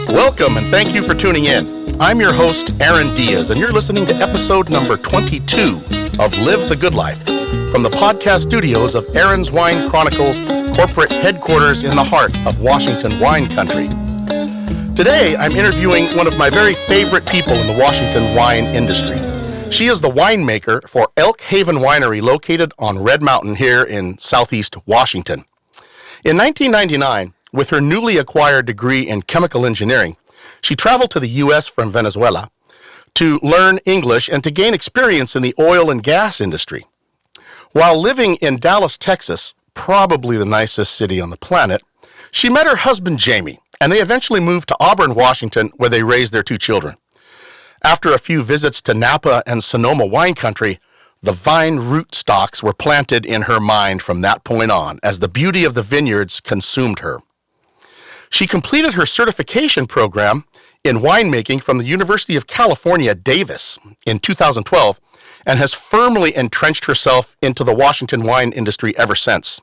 Welcome and thank you for tuning in. I'm your host, Aaron Diaz, and you're listening to episode number 22 of Live the Good Life from the podcast studios of Aaron's Wine Chronicles corporate headquarters in the heart of Washington wine country. Today, I'm interviewing one of my very favorite people in the Washington wine industry. She is the winemaker for Elk Haven Winery located on Red Mountain here in southeast Washington. In 1999, with her newly acquired degree in chemical engineering, she traveled to the U.S. from Venezuela to learn English and to gain experience in the oil and gas industry. While living in Dallas, Texas, probably the nicest city on the planet, she met her husband, Jamie, and they eventually moved to Auburn, Washington, where they raised their two children. After a few visits to Napa and Sonoma wine country, the vine rootstocks were planted in her mind from that point on as the beauty of the vineyards consumed her. She completed her certification program in winemaking from the University of California, Davis in 2012 and has firmly entrenched herself into the Washington wine industry ever since.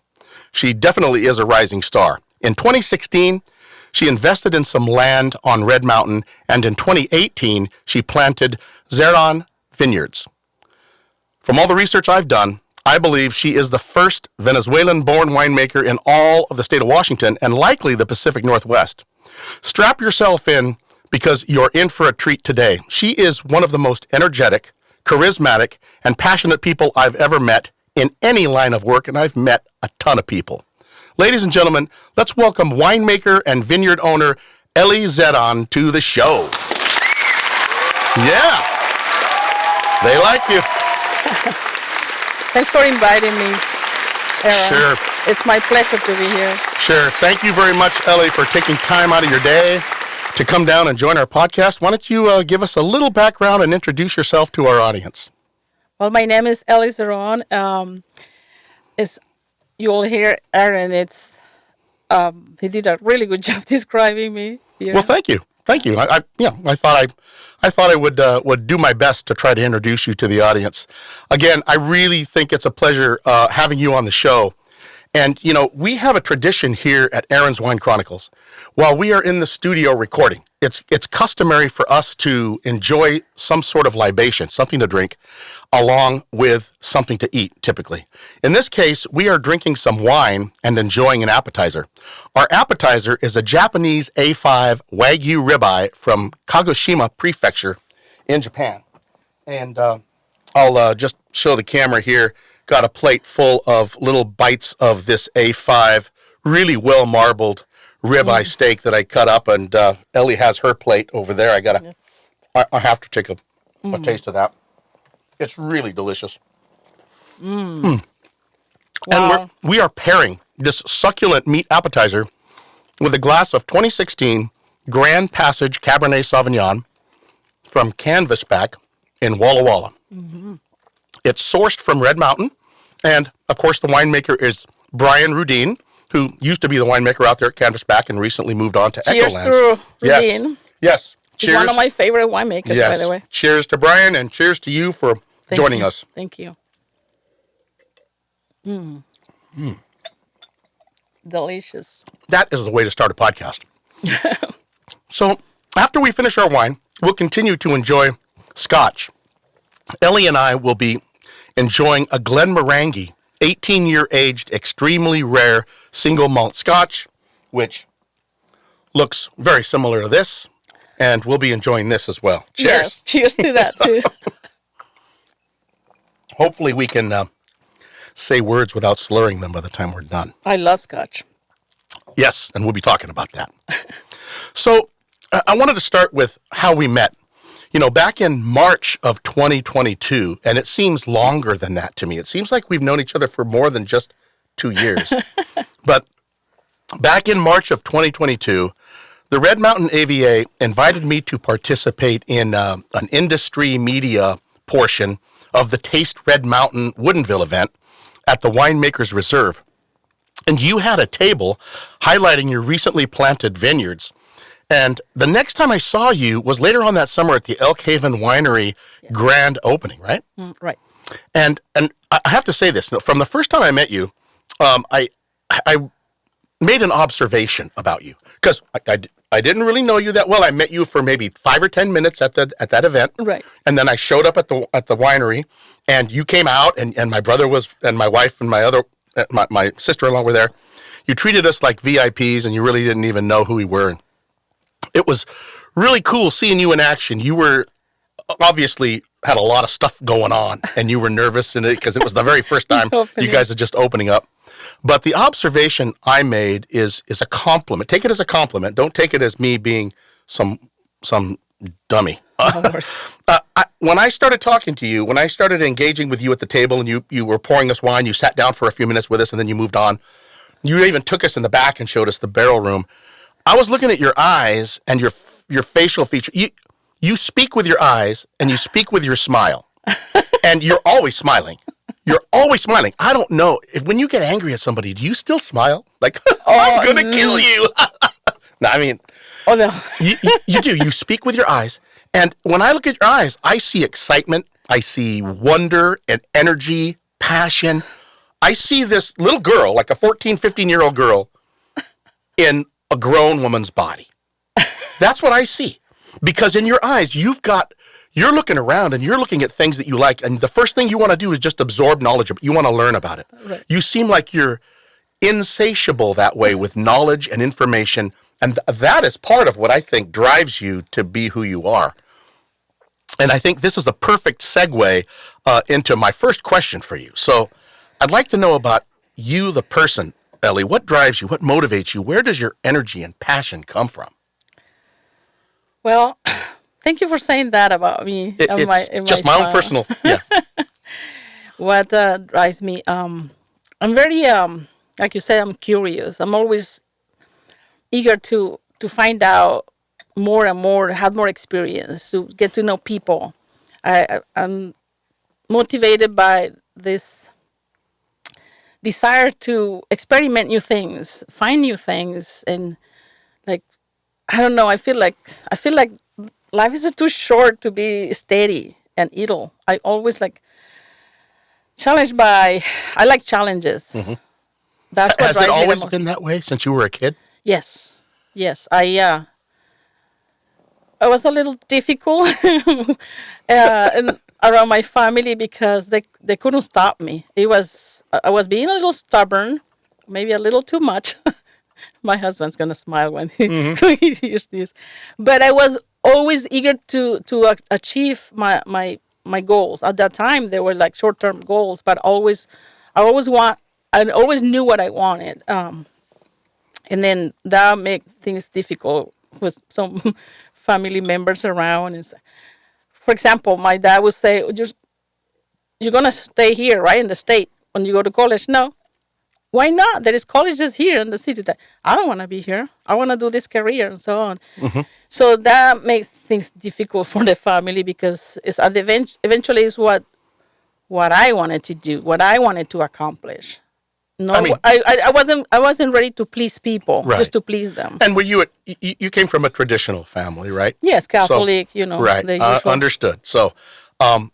She definitely is a rising star. In 2016, she invested in some land on Red Mountain, and in 2018, she planted Zeron Vineyards. From all the research I've done, I believe she is the first Venezuelan-born winemaker in all of the state of Washington and likely the Pacific Northwest. Strap yourself in because you're in for a treat today. She is one of the most energetic, charismatic, and passionate people I've ever met in any line of work, and I've met a ton of people. Ladies and gentlemen, let's welcome winemaker and vineyard owner Ellie Zeron to the show. Yeah, they like you. Thanks for inviting me, Aaron. Sure. It's my pleasure to be here. Sure. Thank you very much, Ellie, for taking time out of your day to come down and join our podcast. Why don't you give us a little background and introduce yourself to our audience? Well, my name is Ellie Zeron. As you all hear, Aaron, he did a really good job describing me here. Well, thank you. Thank you. I thought I would do my best to try to introduce you to the audience. Again, I really think it's a pleasure having you on the show. And, you know, we have a tradition here at Aaron's Wine Chronicles. While we are in the studio recording, it's customary for us to enjoy some sort of libation, something to drink, along with something to eat, typically. In this case, we are drinking some wine and enjoying an appetizer. Our appetizer is a Japanese A5 Wagyu ribeye from Kagoshima Prefecture in Japan. And I'll just show the camera here. Got a plate full of little bites of this A5, really well marbled ribeye steak that I cut up, and Ellie has her plate over there. I have to take a taste of that. It's really delicious. Wow. And we are pairing this succulent meat appetizer with a glass of 2016 Grand Passage Cabernet Sauvignon from Canvasback in Walla Walla. Mm-hmm. It's sourced from Red Mountain, and of course the winemaker is Brian Rudin, who used to be the winemaker out there at Canvasback and recently moved on to Cheers Echolands. to Rudin. Yes. He's Cheers. one of my favorite winemakers, by the way. Cheers to Brian, and cheers to you for joining us. Thank you. Delicious. That is the way to start a podcast. So, after we finish our wine, we'll continue to enjoy scotch. Ellie and I will be enjoying a Glenmorangie 18-year aged, extremely rare single malt scotch, which looks very similar to this, and we'll be enjoying this as well. Cheers. Yes, cheers to that too. Hopefully we can say words without slurring them by the time we're done. I love scotch. Yes, and we'll be talking about that. So I wanted to start with how we met. You know, back in March of 2022, and it seems longer than that to me. It seems like we've known each other for more than just 2 years. But back in March of 2022, the Red Mountain AVA invited me to participate in an industry media portion of the Taste Red Mountain Woodinville event at the Winemakers Reserve. And you had a table highlighting your recently planted vineyards. And the next time I saw you was later on that summer at the Elk Haven Winery grand opening, right? Right. And I have to say this, from the first time I met you, I made an observation about you, because I didn't really know you that well. I met you for maybe 5 or 10 minutes at that event, Right. and then I showed up at the winery, and you came out, and my brother was, and my wife and my sister-in-law were there. You treated us like VIPs, and you really didn't even know who we were. And it was really cool seeing you in action. You were obviously had a lot of stuff going on, and you were nervous in it because it was the very first time you guys are just opening up. But the observation I made is a compliment. Take it as a compliment. Don't take it as me being some dummy. When I started talking to you, when I started engaging with you at the table, and you were pouring us wine, you sat down for a few minutes with us, and then you moved on. You even took us in the back and showed us the barrel room. I was looking at your eyes and your facial feature. You speak with your eyes and you speak with your smile, and you're always smiling. You're always smiling. I don't know if when you get angry at somebody, do you still smile? Like, I'm gonna kill you. No, I mean, oh no, you do. You speak with your eyes, and when I look at your eyes, I see excitement. I see wonder and energy, passion. I see this little girl, like a 14, 15-year-old girl, in a grown woman's body. That's what I see. Because in your eyes, you're looking around and you're looking at things that you like, and the first thing you want to do is just absorb knowledge. You want to learn about it. Right. You seem like you're insatiable that way with knowledge and information, and that is part of what I think drives you to be who you are. And I think this is a perfect segue into my first question for you. So I'd like to know about you, the person, Ellie. What drives you? What motivates you? Where does your energy and passion come from? well, thank you for saying that about me. It's just my own personal, yeah. What drives me? I'm very, like you said, I'm curious. I'm always eager to find out more and more, have more experience, to get to know people. I'm motivated by this desire to experiment new things, find new things, and like, I don't know. I feel like life is too short to be steady and idle. I always like challenged by. I like challenges. Mm-hmm. That's what Has it drives me the always most. been that way since you were a kid? Yes. I was a little difficult and around my family because they couldn't stop me. I was being a little stubborn, maybe a little too much. My husband's gonna smile when he hears this, but I was always eager to achieve my goals. At that time, they were like short-term goals, but I always knew what I wanted. And then that makes things difficult with some family members around. And for example, my dad would say, "You're gonna stay here, right, in the state when you go to college?" No. Why not? There is colleges here in the city that I don't want to be here. I want to do this career and so on. Mm-hmm. So that makes things difficult for the family because it's eventually is what I wanted to do, what I wanted to accomplish. No, I wasn't ready to please people, right, just to please them. And were you came from a traditional family, right? Yes, Catholic, so, right, the usual. Understood. So, and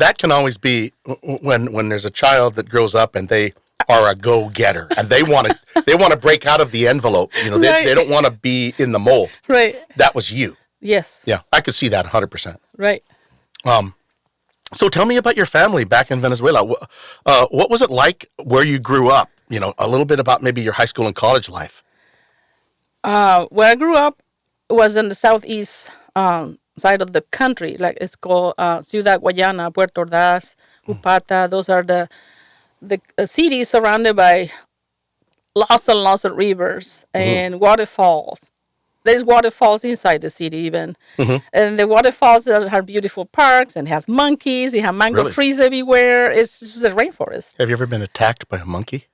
that can always be when there's a child that grows up and they are a go-getter and they want to break out of the envelope. Right. They don't want to be in the mold. Right. That was you. Yes. Yeah, I could see that 100%. Right. So tell me about your family back in Venezuela. What was it like where you grew up? A little bit about maybe your high school and college life. Where I grew up was in the southeast side of the country. Like it's called Ciudad Guayana, Puerto Ordaz, Upata. Those are the cities surrounded by lots and lots of rivers and waterfalls. There's waterfalls inside the city even. Mm-hmm. And the waterfalls have beautiful parks and have monkeys. They have mango trees everywhere. It's just a rainforest. Have you ever been attacked by a monkey?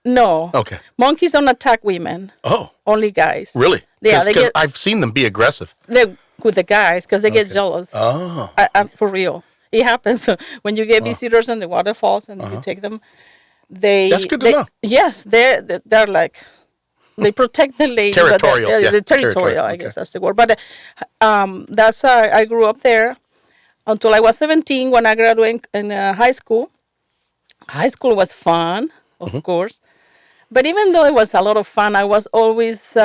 No. Okay. Monkeys don't attack women. Oh. Only guys. Really? Yeah. Because I've seen them be aggressive. They're with the guys because they get jealous. Oh. For real. It happens when you get visitors in the waterfalls and you take them. That's good to know. Yes. They're like... They protect the lady. Territorial. The territorial, I guess that's the word. But that's I grew up there until I was 17 when I graduated in high school. High school was fun, of course. But even though it was a lot of fun, I was always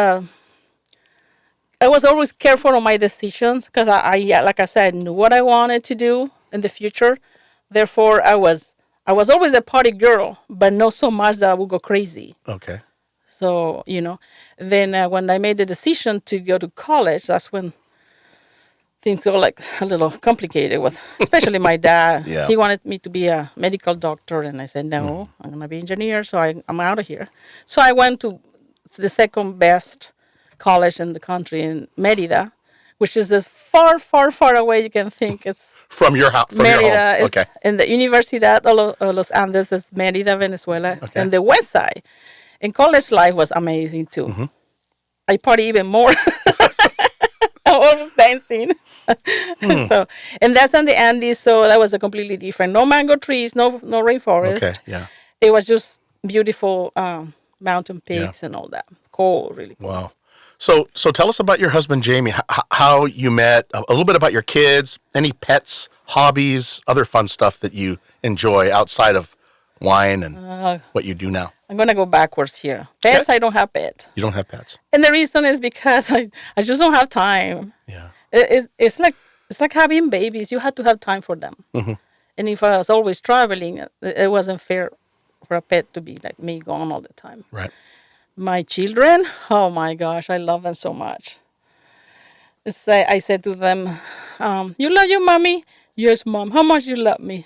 careful on my decisions because like I said, knew what I wanted to do in the future. Therefore, I was always a party girl, but not so much that I would go crazy. Okay. So, then when I made the decision to go to college, that's when things got like a little complicated with, especially my dad. Yeah. He wanted me to be a medical doctor, and I said, no, I'm going to be an engineer, so I'm out of here. So I went to the second best college in the country in Merida, which is as far, far, far away you can think. It's From your house, from Merida your home. is in the Universidad of Los Andes is Merida, Venezuela, Okay. and the west side. And college life was amazing too. Mm-hmm. I party even more. I'm always dancing. So, and that's in the Andes, so that was a completely different. No mango trees, no rainforest. Okay, yeah. It was just beautiful mountain peaks and all that. Cool, really cool. Wow. So tell us about your husband, Jamie, how you met, a little bit about your kids, any pets, hobbies, other fun stuff that you enjoy outside of wine and what you do now. I'm going to go backwards here. Pets, I don't have pets. You don't have pets? And the reason is because I just don't have time. Yeah. It's like having babies. You have to have time for them. Mm-hmm. And if I was always traveling, it wasn't fair for a pet to be like me gone all the time. Right. My children, oh my gosh, I love them so much. I said to them, you love your mommy? Yes, Mom. How much you love me?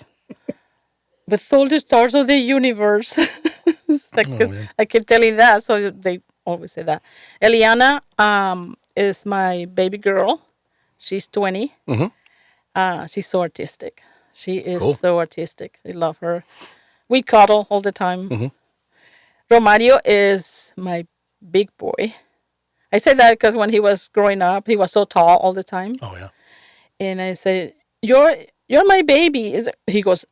With all the stars of the universe. I keep telling that, so they always say that. Eliana is my baby girl. She's 20. Mm-hmm. She's so artistic. She is Cool. so artistic. I love her. We cuddle all the time. Mm-hmm. Romario is my big boy. I say that because when he was growing up, he was so tall all the time. Oh, yeah. And I said, "You're my baby." He goes,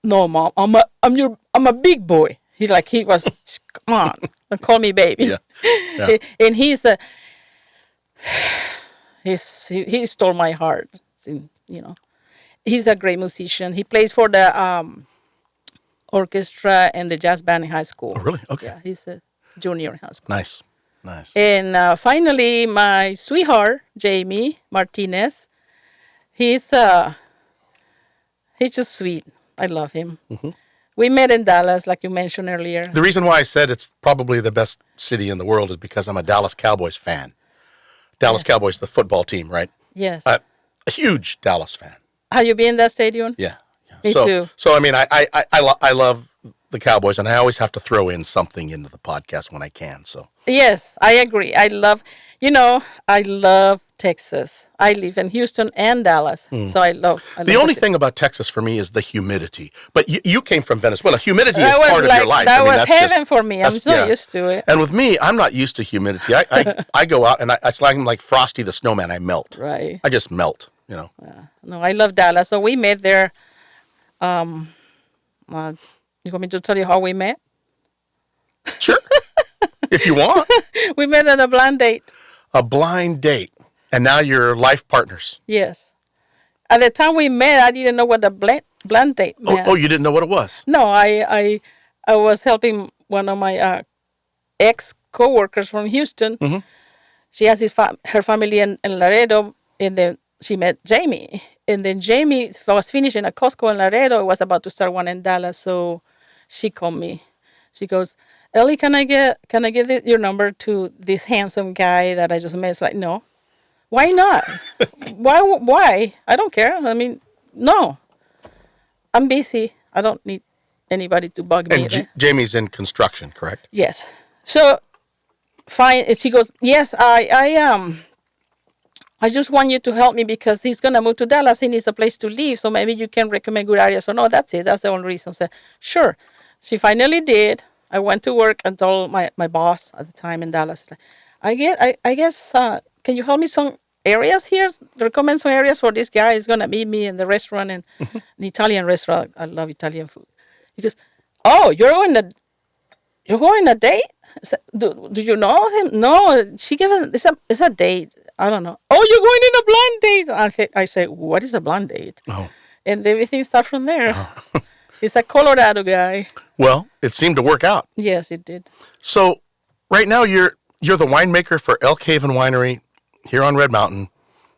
"No, Mom, I'm a big boy." He was, "Come on, don't call me baby." Yeah. Yeah. And he stole my heart. He's a great musician. He plays for the orchestra and the jazz band in high school. Oh, really? Okay. Yeah, he's a junior in high school. Nice. And finally, my sweetheart, Jamie Martinez, he's just sweet. I love him. Mm-hmm. We met in Dallas, like you mentioned earlier. The reason why I said it's probably the best city in the world is because I'm a Dallas Cowboys fan. Dallas Cowboys, the football team, right? Yes. A huge Dallas fan. Have you been in that stadium? Yeah. Me too. So I mean, I love the Cowboys, and I always have to throw in something into the podcast when I can. So yes, I agree. I love Texas. I live in Houston and Dallas, so I love the only thing about Texas for me is the humidity. But you came from Venezuela. Humidity is part of your life. That was heaven for me. I'm so used to it. And with me, I'm not used to humidity. I go out and it's like Frosty the Snowman. I melt. Right. I just melt. No, I love Dallas. So we met there. You want me to tell you how we met? Sure. If you want. We met on a blind date. A blind date. And now you're life partners. Yes. At the time we met, I didn't know what a blind date meant. Oh, you didn't know what it was? No, I was helping one of my ex-coworkers from Houston. Mm-hmm. She has her family in Laredo, and then she met Jamie. And then Jamie was finishing a Costco in Laredo. Was about to start one in Dallas, so she called me. She goes, "Ellie, can I get your number to this handsome guy that I just met?" It's like, no. Why not? Why? I don't care. I mean, no. I'm busy. I don't need anybody to bug me. And Jamie's in construction, correct? Yes. So, fine. And she goes, "Yes, I just want you to help me because he's going to move to Dallas. He needs a place to live. So maybe you can recommend good areas." So no, that's it. That's the only reason. I said, sure. She finally did. I went to work and told my boss at the time in Dallas, I guess, can you help me some areas here? Recommend some areas for this guy. He's going to meet me in the restaurant, and an Italian restaurant. I love Italian food. He goes, "Oh, you're going on a date? Do you know him?" "No, she gave him, it's a date. I don't know." "Oh, you're going on a blind date?" I say, "What is a blind date?" Oh. And everything starts from there. Oh. He's a Colorado guy. Well, it seemed to work out. Yes, it did. So right now you're the winemaker for Elk Haven Winery here on Red Mountain.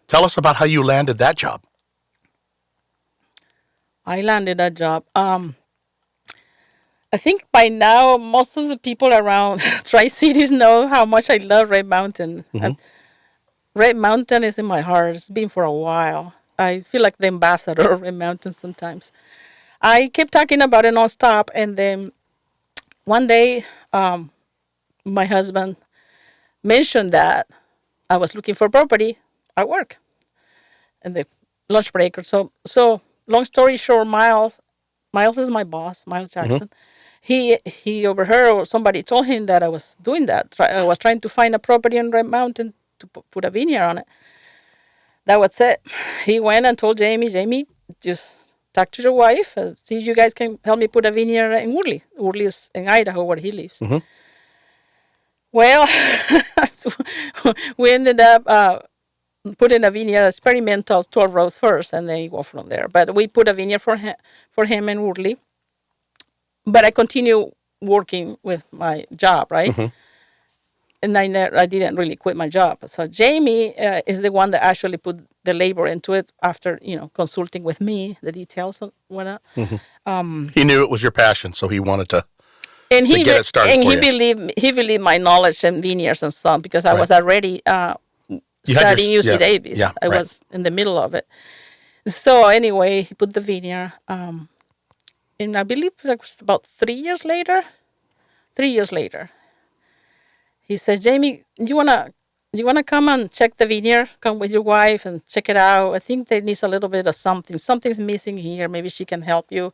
Tell us about how you landed that job. I landed that job. I think by now most of the people around Tri-Cities know how much I love Red Mountain. Red Mountain is in my heart. It's been for a while. I feel like the ambassador of Red Mountain sometimes. I kept talking about it nonstop, and then one day, my husband mentioned that I was looking for property at work, and the lunch break or so. Long story short, Miles is my boss, Miles Jackson. He overheard, or somebody told him that I was doing that. I was trying to find a property in Red Mountain to put a vineyard on it. That was it. He went and told Jamie, just talk to your wife, see if you guys can help me put a vineyard in Woodley. Woodley is in Idaho where he lives. Well, so we ended up putting a vineyard, experimental 12 rows first, and then you go from there. But we put a vineyard for him in Woodley. But I continue working with my job, right? And I didn't really quit my job. So Jamie is the one that actually put the labor into it after, consulting with me, the details and whatnot. He knew it was your passion, so he wanted to get it started and for he believed my knowledge in vineyards and stuff, because I was already studying UC Davis. Yeah, I was in the middle of it. So anyway, he put the vineyard. And I believe it was about 3 years later, he says, Jamie, do you wanna come and check the vineyard? Come with your wife and check it out. I think there needs a little bit of something. Something's missing here. Maybe she can help you.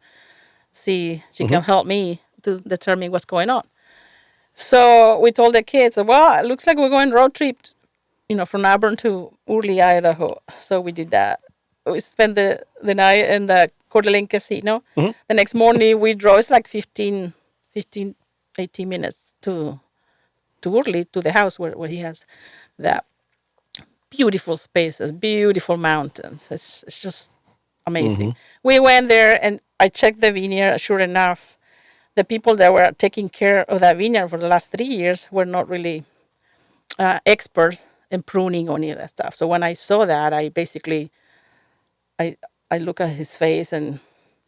See, she can help me to determine what's going on. So we told the kids, well, it looks like we're going road trip, from Auburn to Woodley, Idaho. So we did that. We spent the night in the Coeur d'Alene Casino. The next morning we drove. It's like 18 minutes to Woodley, to the house where he has that beautiful spaces, beautiful mountains. It's just amazing. We went there and I checked the vineyard. Sure enough, the people that were taking care of that vineyard for the last 3 years were not really experts in pruning or any of that stuff. So when I saw that, I basically, I look at his face, and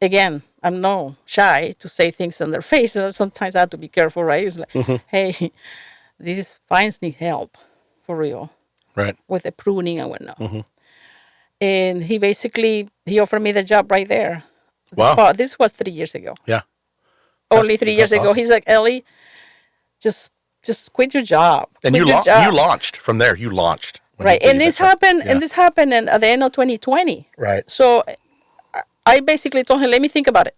again, I'm no shy to say things in their face. Sometimes I have to be careful, right? It's like, hey, these vines need help, for real. Right. With the pruning and whatnot. And he offered me the job right there. Wow. This was 3 years ago. Yeah. Only 3 years ago. Awesome. He's like, Ellie, just quit your job. And you launched from there. You launched. Right. And this happened at the end of 2020. Right. So I basically told him, let me think about it.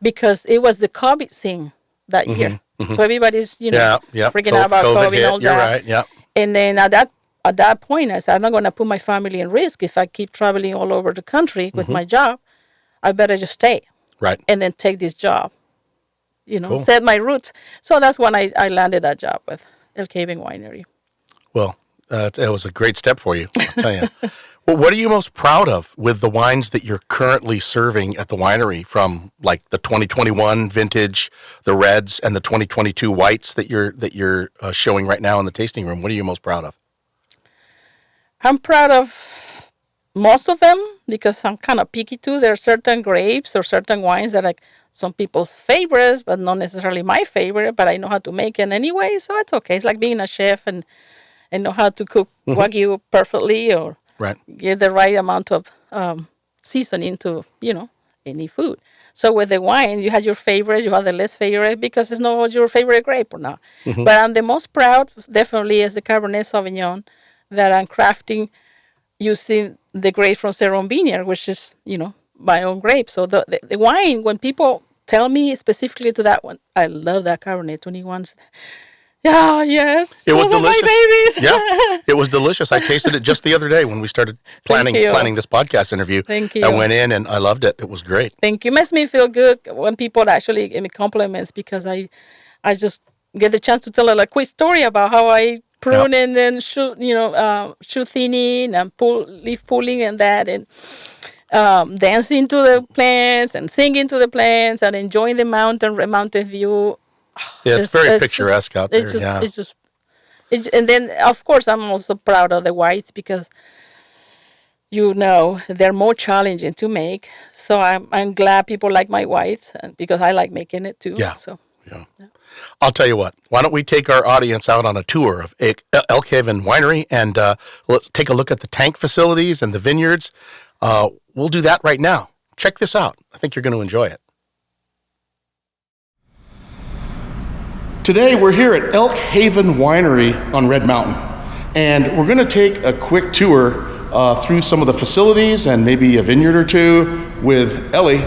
Because it was the COVID thing that year. So everybody's, freaking out about COVID and all that. You're right. Yeah. And then at that point, I said, I'm not going to put my family in risk if I keep traveling all over the country with my job. I better just stay. Right. And then take this job. Cool. Set my roots. So that's when I landed that job with Elk Haven Winery. Well, it was a great step for you, I'll tell you. Well, what are you most proud of with the wines that you're currently serving at the winery, from like the 2021 vintage, the reds, and the 2022 whites that you're showing right now in the tasting room? What are you most proud of? I'm proud of most of them because I'm kind of picky too. There are certain grapes or certain wines that are like some people's favorites, but not necessarily my favorite, but I know how to make it anyway, so it's okay. It's like being a chef and know how to cook Wagyu perfectly, or get the right amount of seasoning to, any food. So with the wine, you had your favorites, you had the less favorite, because it's not your favorite grape or not. But I'm the most proud, definitely, is the Cabernet Sauvignon that I'm crafting using the grapes from Zeron Vineyards, which is, my own grape. So the wine, when people tell me specifically to that one, I love that Cabernet 21s. Yeah, yes. It was Those delicious. Are my babies. Yeah, it was delicious. I tasted it just the other day when we started planning this podcast interview. Thank you. I went in and I loved it. It was great. Thank you. It makes me feel good when people actually give me compliments, because I just get the chance to tell a quick story about how I prune and shoot thinning and leaf pulling and that. And dancing to the plants and singing to the plants and enjoying the mountain view. Yeah, it's very it's picturesque out there. Yeah. And then of course I'm also proud of the whites because they're more challenging to make. So I'm glad people like my whites because I like making it too. Yeah. So. Yeah. I'll tell you what, why don't we take our audience out on a tour of Elk Haven Winery and let's take a look at the tank facilities and the vineyards. We'll do that right now. Check this out. I think you're going to enjoy it. Today we're here at Elk Haven Winery on Red Mountain, and we're going to take a quick tour through some of the facilities and maybe a vineyard or two with Ellie.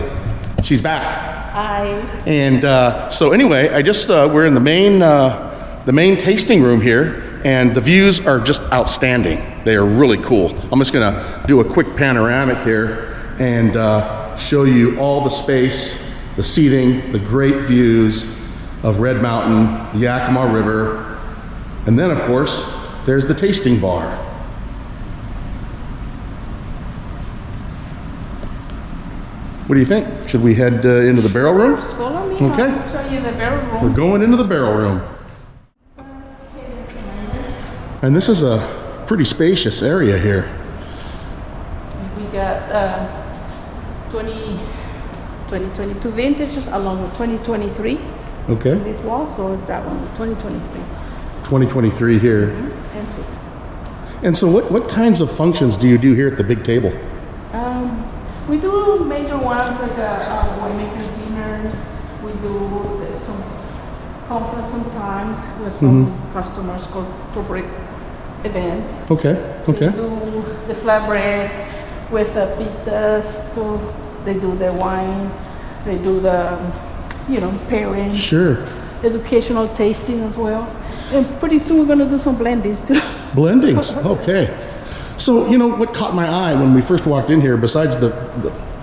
She's back. Hi. And so anyway, we're in the main tasting room here, and the views are just outstanding. They are really cool. I'm just gonna do a quick panoramic here and show you all the space, the seating, the great views of Red Mountain, the Yakima River, and then of course, there's the tasting bar. What do you think? Should we head into the barrel room? Follow me. Okay. I'll show you the barrel room. We're going into the barrel room. And this is a pretty spacious area here. We got 2022 vintages along with 2023. Okay. This wall, so is that one, 2023. 2023 here. Mm-hmm. And so what kinds of functions do you do here at the big table? We do major ones like winemakers dinners. We do some conference sometimes with some customers, corporate events. Okay, okay. We do the flatbread with the pizzas. They do the wines. They do the, pairing. Sure. Educational tasting as well. And pretty soon we're going to do some blendings too. Blendings, okay. So, what caught my eye when we first walked in here, besides the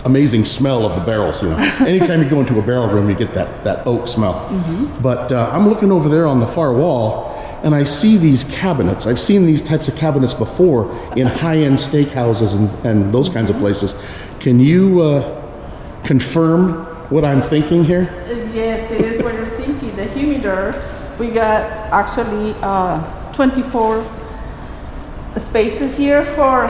amazing smell of the barrels, anytime you go into a barrel room, you get that oak smell. Mm-hmm. But I'm looking over there on the far wall, and I see these cabinets. I've seen these types of cabinets before in high-end steakhouses and those kinds of places. Can you confirm what I'm thinking here? Yes, it is what you're thinking. The humidor, we got actually 24 spaces here for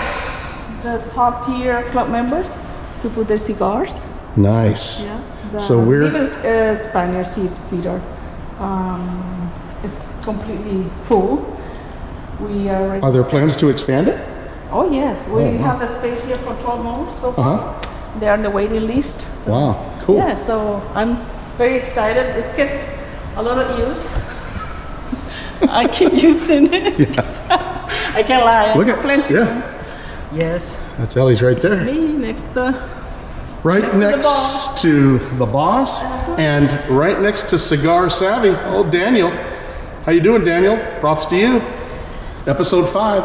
the top tier club members to put their cigars. Nice. Yeah. So we're even Spaniard cedar is completely full. Are there plans to expand it? Oh yes, we have the space here for 12 more so far. They're on the waiting list. So, wow, cool. Yeah, so I'm very excited. It gets a lot of use. I keep using it. Yes. I can't lie. Look at plenty. Yeah. Yes. That's Ellie's right there. It's me next to next to the boss and right next to Cigar Savvy. Oh, Daniel. How you doing, Daniel? Props to you. Episode 5.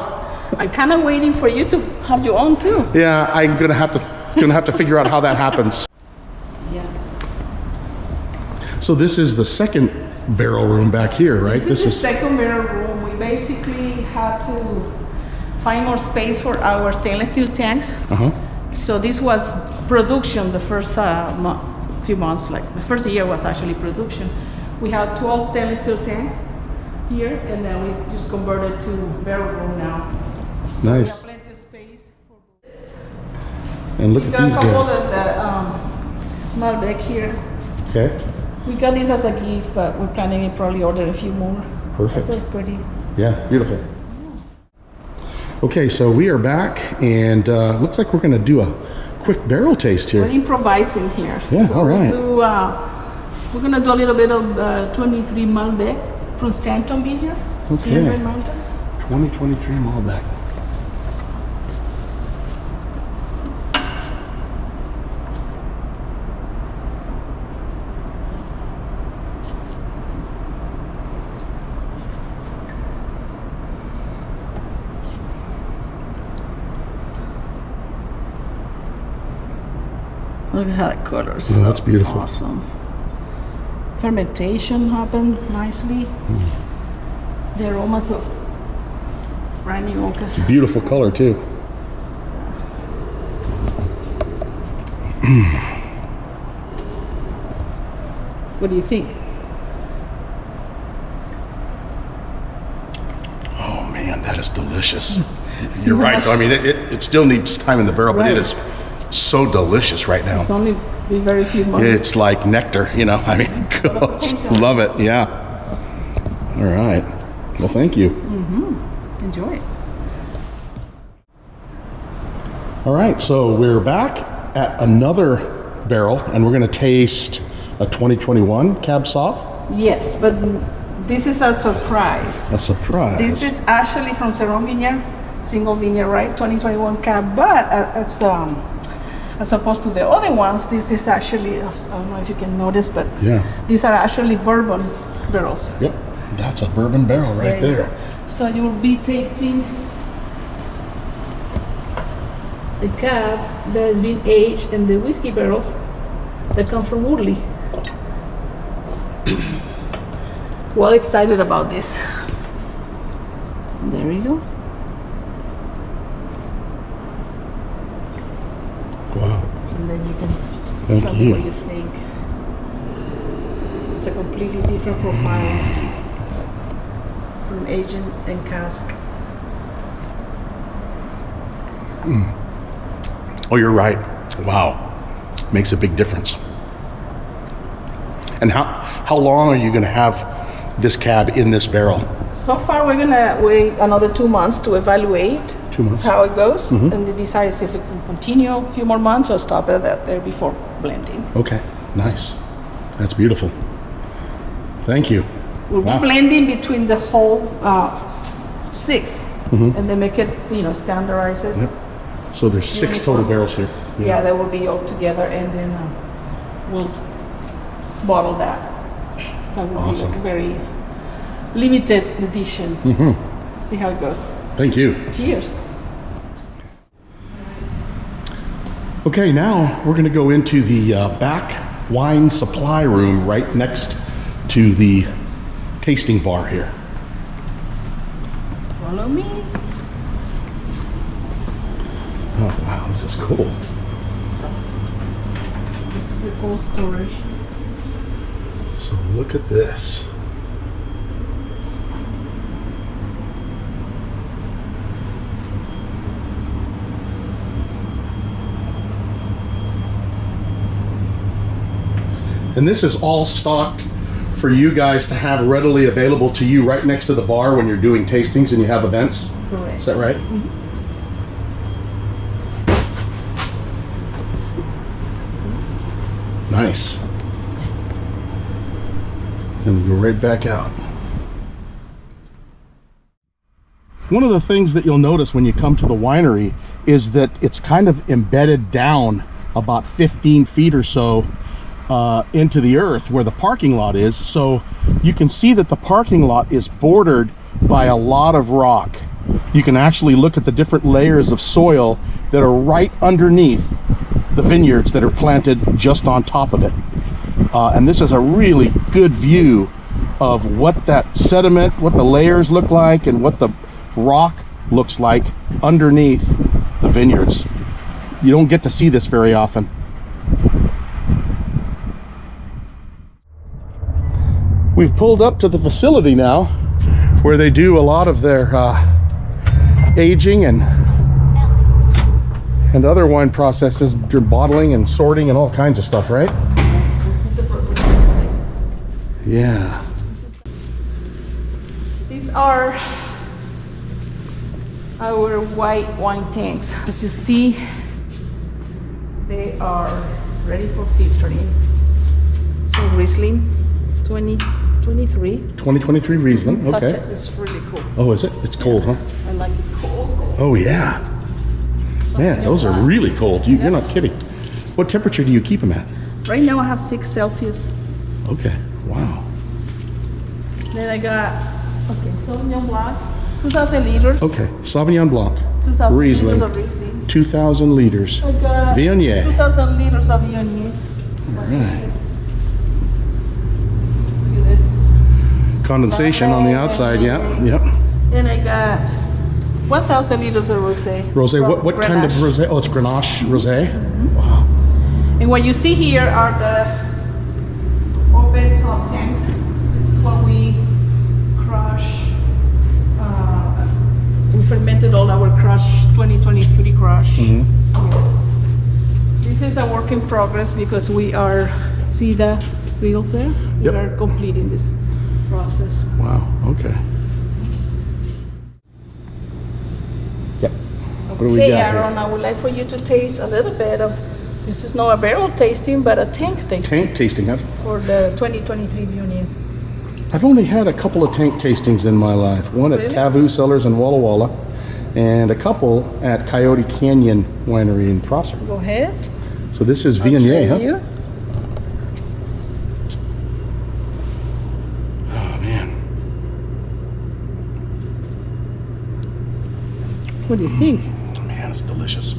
I'm kind of waiting for you to have your own too. Yeah, I'm gonna have to figure out how that happens. Yeah. So this is the second barrel room back here, right? This is the second barrel room. We basically had to find more space for our stainless steel tanks. So this was production the first few months, like the first year was actually production. We have 12 stainless steel tanks here, and then we just converted to barrel room now. So nice. We have plenty of space for this. And look at these guys. We got the Malbec here. Okay. We got this as a gift, but we're planning to probably order a few more. Perfect. That's pretty. Yeah, beautiful. Okay, so we are back, and looks like we're going to do a quick barrel taste here. We're improvising here. Yeah, so all right. We're going to do a little bit of 23 Malbec from Stanton Bean here. Okay. Red Mountain. 2023 Malbec. Look at how that color is. Oh, that's beautiful. Awesome. Fermentation happened nicely. The aromas of brand new oak. Beautiful color too. What do you think? Oh man, that is delicious. You're right. I mean, it still needs time in the barrel, but it is so delicious right now. It's only been very few months. It's like nectar, you know. I mean, gosh, love it. Yeah. All right. Well, thank you. Enjoy it. All right, so we're back at another barrel, and we're going to taste a 2021 Cab Sauv. Yes, but this is a surprise. A surprise. This is actually from Zeron Vineyard, single vineyard, right? 2021 Cab, but it's as opposed to the other ones, this is actually, I don't know if you can notice, but these are actually bourbon barrels. Yep, that's a bourbon barrel right there. So you will be tasting the Cab that has been aged in the whiskey barrels that come from Woodley. Well excited about this. There you go. Wow. And then you can Thank tell me what you think. It's a completely different profile from agent and cask. Oh, you're right. Wow. Makes a big difference. And how long are you going to have this cab in this barrel? So far, we're gonna wait another 2 months to evaluate 2 months. how it goes, and then decide if it can continue a few more months or stop it there before blending. Okay, nice. That's beautiful. Thank you. We'll be blending between the whole 6, and then make it, standardize it. Yep. So there's 6 total barrels here. Yeah, that will be all together, and then we'll bottle that. That will be like a very limited edition. See how it goes. Thank you. Cheers. Okay, now we're going to go into the back wine supply room right next to the tasting bar here. Follow me. Oh, wow, this is cool. This is the cold storage. So look at this. And this is all stocked for you guys to have readily available to you right next to the bar when you're doing tastings and you have events. Correct. Is that right? Nice. And we go right back out. One of the things that you'll notice when you come to the winery is that it's kind of embedded down about 15 feet or so into the earth where the parking lot is. So you can see that the parking lot is bordered by a lot of rock. You can actually look at the different layers of soil that are right underneath the vineyards that are planted just on top of it. And this is a really good view of what that sediment, what the layers look like, and what the rock looks like underneath the vineyards. You don't get to see this very often. We've pulled up to the facility now where they do a lot of their aging and other wine processes, bottling and sorting and all kinds of stuff, right? This is the place. Yeah. These are our white wine tanks. As you see, they are ready for filtering. It's from Riesling 2023. 2023 Riesling, Touch okay. it, it's really cool. Oh, is it? It's cold, huh? I like it cold. Oh, yeah. Man, those are really cold. You're not kidding. What temperature do you keep them at? Right now I have 6 Celsius. Okay, wow. Then I got, Sauvignon Blanc, 2,000 liters. Okay, Sauvignon Blanc, 2,000 Riesling, liters of Riesling. 2,000 liters. I got Viognier. 2,000 liters of Viognier. Right. Look at this. Condensation on the outside, yeah, yep. And I got 1,000 liters of rosé. Rosé, what kind of Grenache. rosé? Oh, it's Grenache rosé. Wow. And what you see here are the open top tanks. This is what we crush. We fermented all our crush, 2023 crush. Yeah. This is a work in progress because we are, see the wheels there? Yep. We are completing this process. Wow, okay. Yep. What do we Okay, got Aaron, here? I would like for you to taste a little bit of, this is not a barrel tasting, but a tank tasting Tank tasting, huh? for the 2023 Union. I've only had a couple of tank tastings in my life. One at Really? Cavu Cellars in Walla Walla, and a couple at Coyote Canyon Winery in Prosser. Go ahead. So this is I'll Viognier, trade huh? you. Oh, man. What do you think? Man, it's delicious.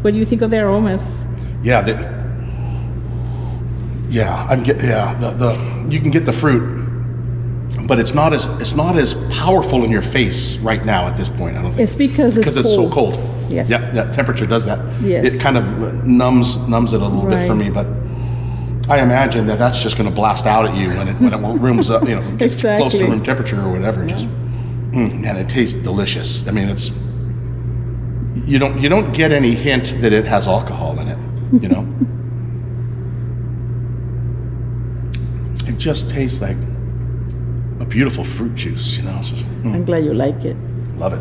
What do you think of the aromas? Yeah, I'm getting you can get the fruit, but it's not as powerful in your face right now at this point. I don't think It's because it's so cold. Yes. Yeah, that temperature does that. Yes. It kind of numbs it a little bit for Right. me, but I imagine that's just going to blast out at you when it rooms up, gets close to Exactly. room temperature or whatever. Just man, it tastes delicious. I mean, it's you don't get any hint that it has alcohol in it. It just tastes like a beautiful fruit juice. It's just, I'm glad you like it. love it.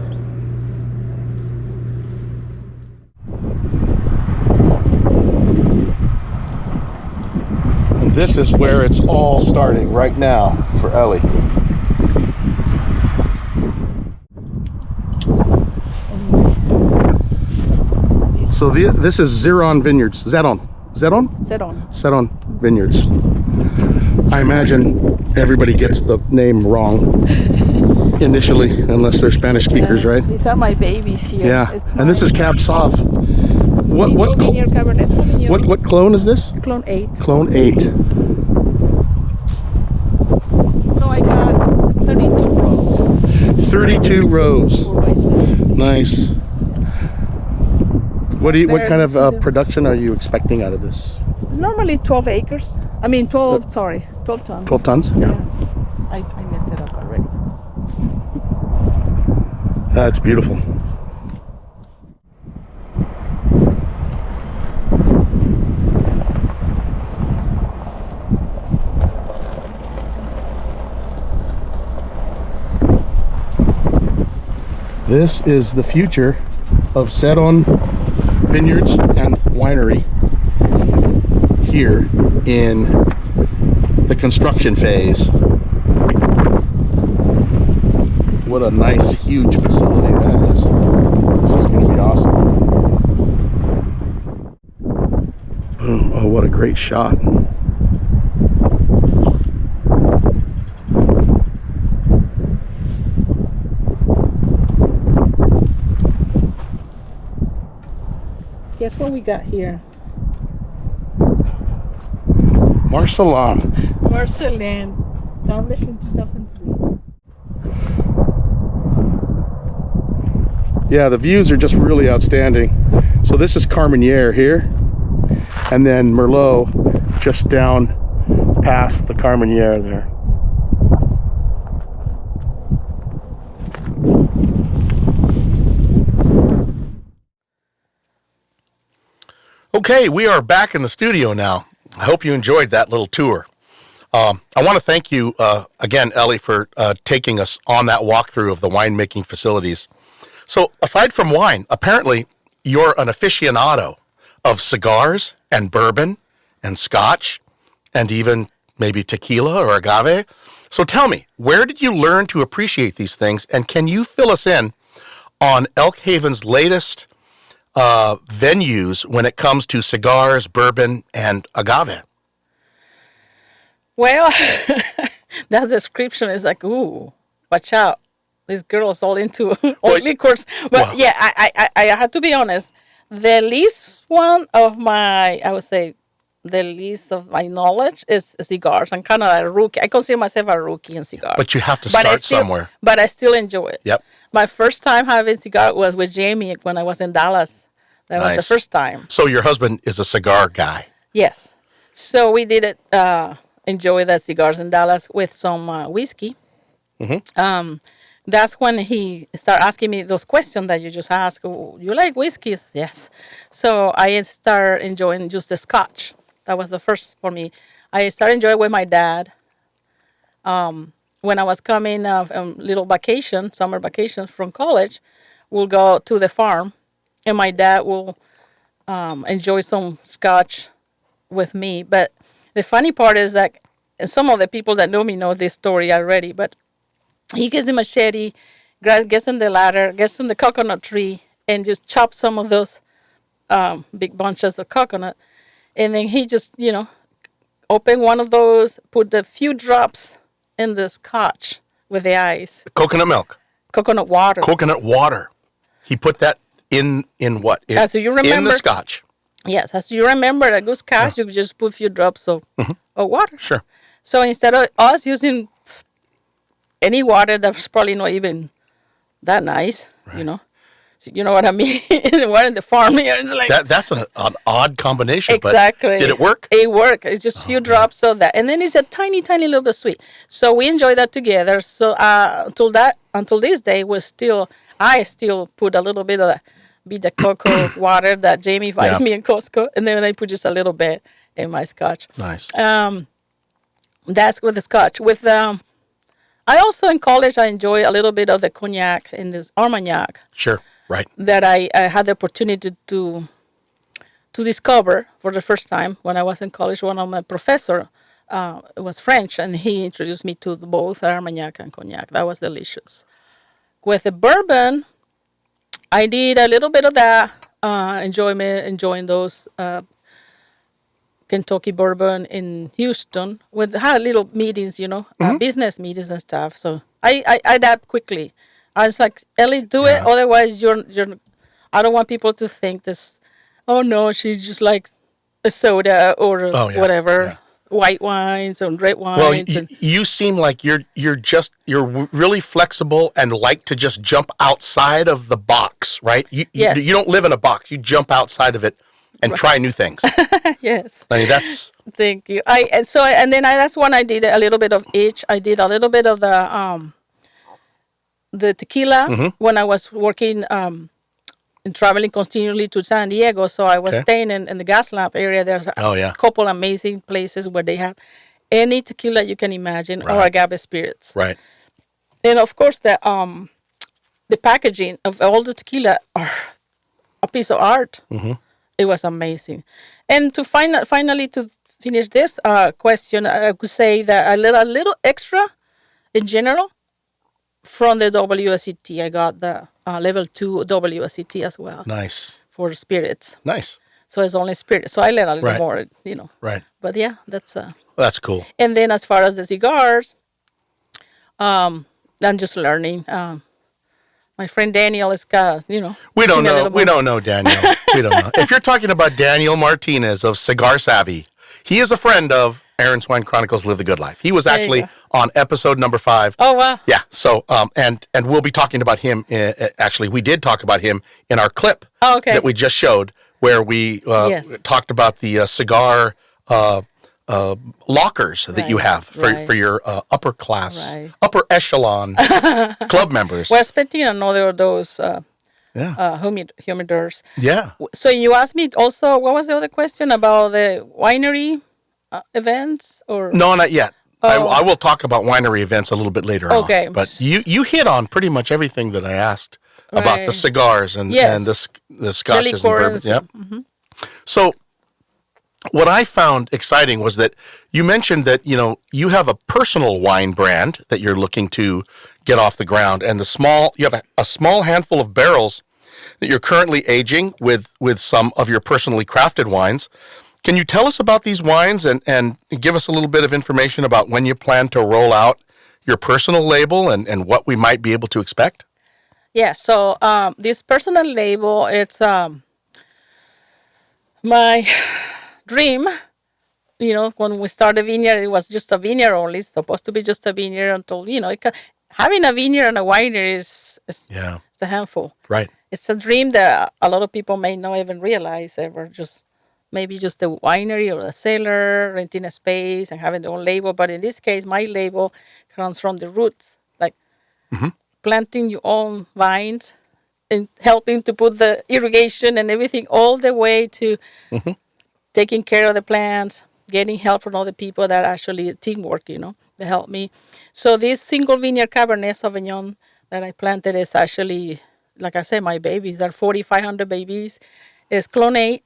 And this is where it's all starting right now for Ellie. So this is Zeron Vineyards. Zeron Vineyards. I imagine everybody gets the name wrong initially, unless they're Spanish speakers, right? These are my babies here. Yeah. It's And this is Cab Sauv. Cabernet Sauvignon. What clone is this? Clone 8. Clone 8. So I got 32 rows. 32 rows. 4 by 6. Nice. What There, kind this of is production are you expecting out of this? It's normally 12 acres. I mean 12 tons. 12 tons? Yeah. I messed it up already. That's beautiful. This is the future of Zeron Vineyards and Winery here in the construction phase. What a nice, huge facility that is. This is going to be awesome. Boom. Oh, what a great shot. Guess what we got here? Marcelin. Marcelin, established in 2003. Yeah, the views are just really outstanding. So this is Carmenere here, and then Merlot just down past the Carmenere there. Okay, we are back in the studio now. I hope you enjoyed that little tour. I want to thank you again, Ellie, for taking us on that walkthrough of the winemaking facilities. So aside from wine, apparently you're an aficionado of cigars and bourbon and scotch and even maybe tequila or agave. So tell me, where did you learn to appreciate these things? And can you fill us in on Elk Haven's latest venues when it comes to cigars, bourbon, and agave? Well, that description is like, ooh, watch out. This girl is all into all liquors. But yeah, I have to be honest. The least one of my, I would say, the least of my knowledge is cigars. I'm kind of a rookie. I consider myself a rookie in cigars. But you have to start somewhere. But I still enjoy it. Yep. My first time having cigar was with Jamie when I was in Dallas. That was the first time. So your husband is a cigar guy. Yes. So we did it. Enjoy the cigars in Dallas with some whiskey. That's when he started asking me those questions that you just asked. "Oh, you like whiskeys?" Yes. So I started enjoying just the Scotch. That was the first for me. I started enjoying with my dad. When I was coming little vacation, summer vacation from college, we'll go to the farm, and my dad will enjoy some Scotch with me. But the funny part is that and some of the people that know me know this story already. But he gets the machete, gets in the ladder, gets in the coconut tree, and just chops some of those big bunches of coconut. And then he just, open one of those, put a few drops in the Scotch with the ice. Coconut milk. Coconut water. Coconut water. He put that in what? As you remember, in the Scotch. Yes, as you remember, a good Scotch, you just put a few drops of water. Sure. So instead of us using any water that's probably not even that nice, So you know what I mean? We're in the farm here. It's like that's an odd combination. Exactly. But did it work? It worked. It's just a few drops of that, and then it's a tiny, tiny little bit sweet. So we enjoy that together. So until this day, I still put a little bit of the cocoa water that Jamie buys me in Costco, and then I put just a little bit in my Scotch. Nice. That's with the Scotch. I also in college I enjoy a little bit of the cognac in this Armagnac. Sure. Right. That I had the opportunity to discover for the first time when I was in college. One of my professor was French, and he introduced me to both Armagnac and cognac. That was delicious. With the bourbon, I did a little bit of that, enjoying those Kentucky bourbon in Houston. Had little meetings, business meetings and stuff. So I adapt quickly. I was like, Ellie, do it. Otherwise, you're. I don't want people to think this. Oh no, she just likes a soda or whatever, white wines and red wines. Well, you seem like you're really flexible and like to just jump outside of the box, right? You don't live in a box. You jump outside of it and try new things. Yes. I mean that's. Thank you. That's when I did a little bit of each. I did a little bit of the tequila when I was working and traveling continually to San Diego. So I was staying in the gas lamp area. There's a couple amazing places where they have any tequila you can imagine or agave spirits. Right. And of course the packaging of all the tequila are a piece of art. It was amazing. And to finally to finish this question, I could say that a little extra in general. From the WSET, I got the level 2 WSET as well. Nice. For spirits. Nice. So it's only spirits. So I learned a little more, Right. But yeah, that's... that's cool. And then as far as the cigars, I'm just learning. My friend Daniel is, We don't know. We don't know Daniel. We don't know. If you're talking about Daniel Martinez of Cigar Savvy, he is a friend of Aaron's Wine Chronicles Live the Good Life. He was actually on episode number 5. Oh, wow. Yeah. So, and we'll be talking about him. Actually, we did talk about him in our clip that we just showed, where we talked about the cigar lockers that you have for your upper class, upper echelon club members. We're expecting another of those humidors. Yeah. So you asked me also, what was the other question about the winery events? Or no, not yet. I will talk about winery events a little bit later on. But you hit on pretty much everything that I asked about the cigars and the scotches and bourbons. Yep. So what I found exciting was that you mentioned that you have a personal wine brand that you're looking to get off the ground, and you have a small handful of barrels that you're currently aging with some of your personally crafted wines. Can you tell us about these wines and give us a little bit of information about when you plan to roll out your personal label and what we might be able to expect? Yeah, so this personal label, it's my dream. When we started vineyard, it was just a vineyard only. It's supposed to be just a vineyard until, having a vineyard and a winery is it's a handful. Right. It's a dream that a lot of people may not even realize ever just maybe just the winery or the cellar, renting a space and having their own label. But in this case, my label comes from the roots, like planting your own vines and helping to put the irrigation and everything all the way to taking care of the plants, getting help from other people that actually teamwork, they help me. So this single vineyard Cabernet Sauvignon that I planted is actually, like I said, my babies. There are 4,500 babies. It's clonate.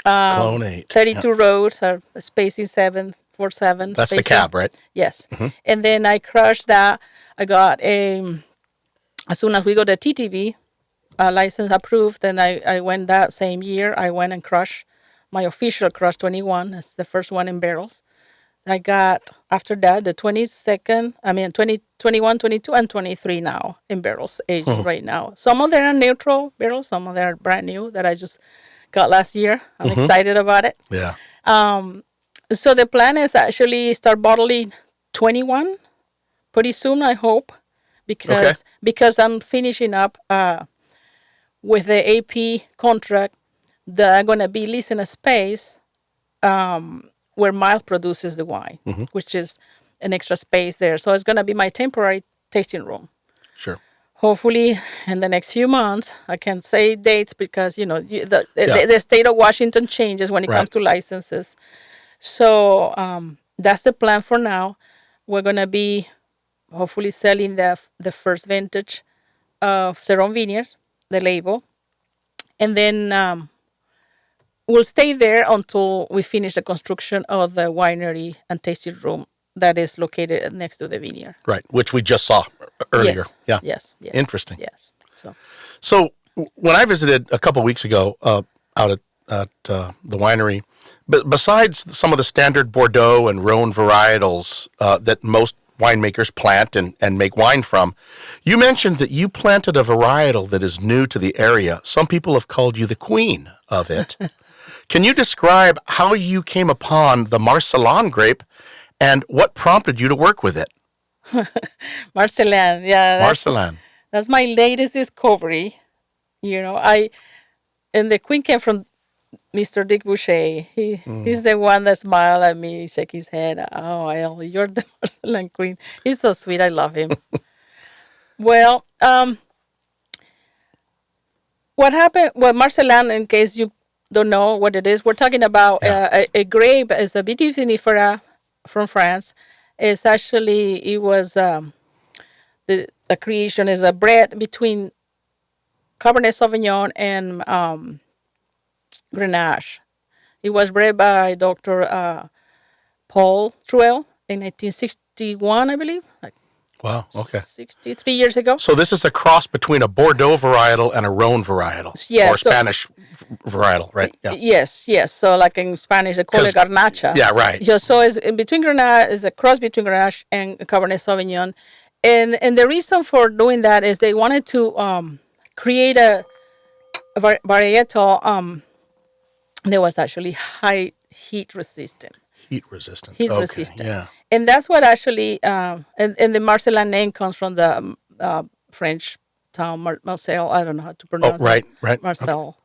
Clone 8. 32 rows are spacing 7-4-7. That's the spacing. cab, right? Yes. And then I crushed that. I got as soon as we got the TTV license approved, then I went that same year. I went and crushed my official crush 21. It's the first one in barrels. I got, after that, the 22nd, 20, 21, 22, and 23 now in barrels aged right now. Some of them are neutral barrels. Some of them are brand new that I just got last year. I'm excited about it. Yeah. So the plan is actually start bottling 21 pretty soon, I hope, because I'm finishing up with the AP contract that I'm going to be leasing a space where Miles produces the wine, which is an extra space there. So it's going to be my temporary tasting room. Sure. Hopefully, in the next few months, I can say dates because, the state of Washington changes when it comes to licenses. So that's the plan for now. We're going to be hopefully selling the first vintage of Zeron Vineyards, the label. And then we'll stay there until we finish the construction of the winery and tasting room that is located next to the vineyard. Right, which we just saw earlier. Yes. Yeah. Yes. Interesting. Yes. So when I visited a couple weeks ago out at the winery, besides some of the standard Bordeaux and Rhone varietals that most winemakers plant and make wine from, you mentioned that you planted a varietal that is new to the area. Some people have called you the queen of it. Can you describe how you came upon the Marcellan grape and what prompted you to work with it? Marcellan, yeah. Marcellan. That's my latest discovery. And the queen came from Mr. Dick Boucher. He's the one that smiled at me, shake his head. Oh, Ellie, you're the Marcellan queen. He's so sweet. I love him. Well, what happened? Well, Marcellan, in case you don't know what it is, we're talking about a grape. It's a vitivinifera from France. It's actually, it was the creation is a bread between Cabernet Sauvignon and Grenache. It was bred by Dr. Paul Truel in 1961, I believe. Wow, okay. 63 years ago. So this is a cross between a Bordeaux varietal and a Rhone varietal, or Spanish varietal, right? Yeah. Yes. So like in Spanish, they call it Garnacha. Yeah, right. Yeah, so it's in between Grenache, is a cross between Grenache and Cabernet Sauvignon. And the reason for doing that is they wanted to create a varietal that was actually high heat resistant. Heat resistant, yeah. And that's what actually, and the Marcellan name comes from the French town, Marcel, I don't know how to pronounce it. Right. Marcel,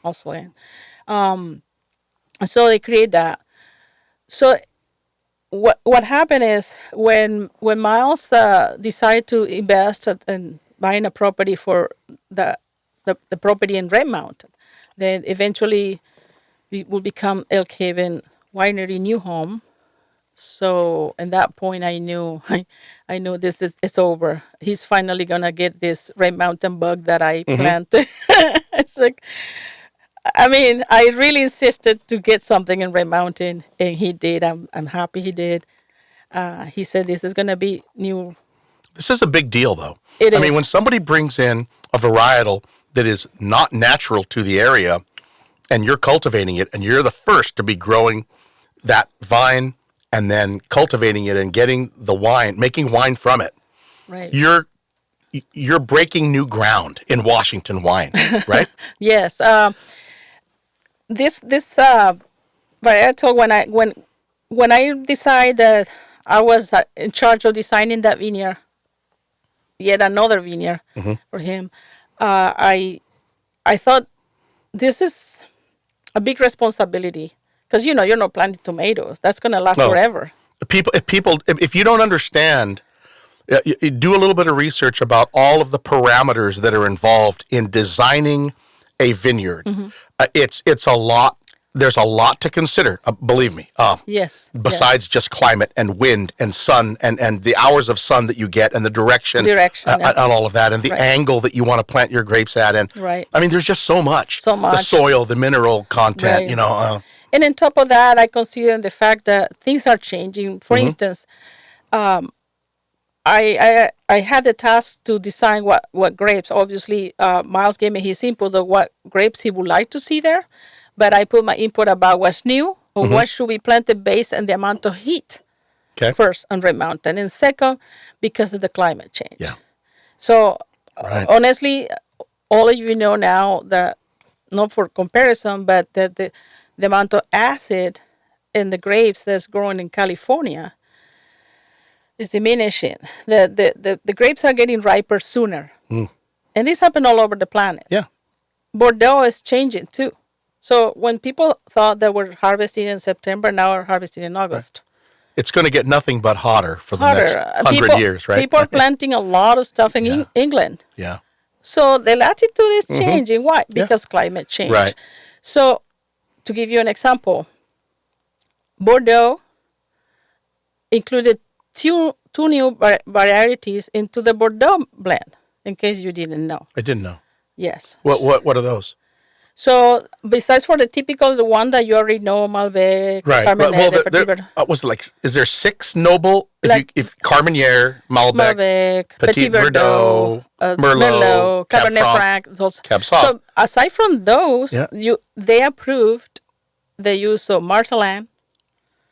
also. So they create that. So what happened is when Miles decided to invest in buying a property for the property in Red Mountain, then eventually we will become Elk Haven Winery new home. So at that point, I knew it's over. He's finally gonna get this Red Mountain bug that I planted. It's like, I really insisted to get something in Red Mountain, and he did. I'm happy he did. He said this is gonna be new. This is a big deal, though. It is. When somebody brings in a varietal that is not natural to the area, and you're cultivating it, and you're the first to be growing that vine and then cultivating it and getting the wine, making wine from it. Right. You're breaking new ground in Washington wine, right? Yes. This varietal, when I decided that I was in charge of designing that vineyard, yet another vineyard for him, I thought this is a big responsibility because you're not planting tomatoes. That's going to last No. forever. If you don't understand, you do a little bit of research about all of the parameters that are involved in designing a vineyard. It's a lot. There's a lot to consider. Believe me. Yes. Besides just climate and wind and sun and the hours of sun that you get and the direction and all of that and the angle that you want to plant your grapes at. And Right. I mean, there's just so much. The soil, the mineral content, Right. And on top of that, I consider the fact that things are changing. For instance, I had the task to design what grapes. Obviously, Miles gave me his input of what grapes he would like to see there. But I put my input about what's new or what should be planted based on the amount of heat first on Red Mountain. And second, because of the climate change. Yeah. So honestly, all of you know now that, not for comparison, but that the amount of acid in the grapes that's growing in California is diminishing. The grapes are getting riper sooner. And this happened all over the planet. Yeah. Bordeaux is changing too. So when people thought they were harvesting in September, now are harvesting in August. It's going to get nothing but hotter for the next 100 years, right? People are planting a lot of stuff in England. Yeah. So the latitude is changing. Why? Because climate change. Right. So to give you an example, Bordeaux included two new varieties into the Bordeaux blend, in case you didn't know. I didn't know. Yes. What are those? So besides for the typical, the one that you already know, Malbec, Right. Carmenere, Is there 6 noble? If Carmenere, Malbec, Petit Verdot, Merlot, Cabernet Franc, those. Cab Sauv. So aside from those, they approved the use of Marcelin.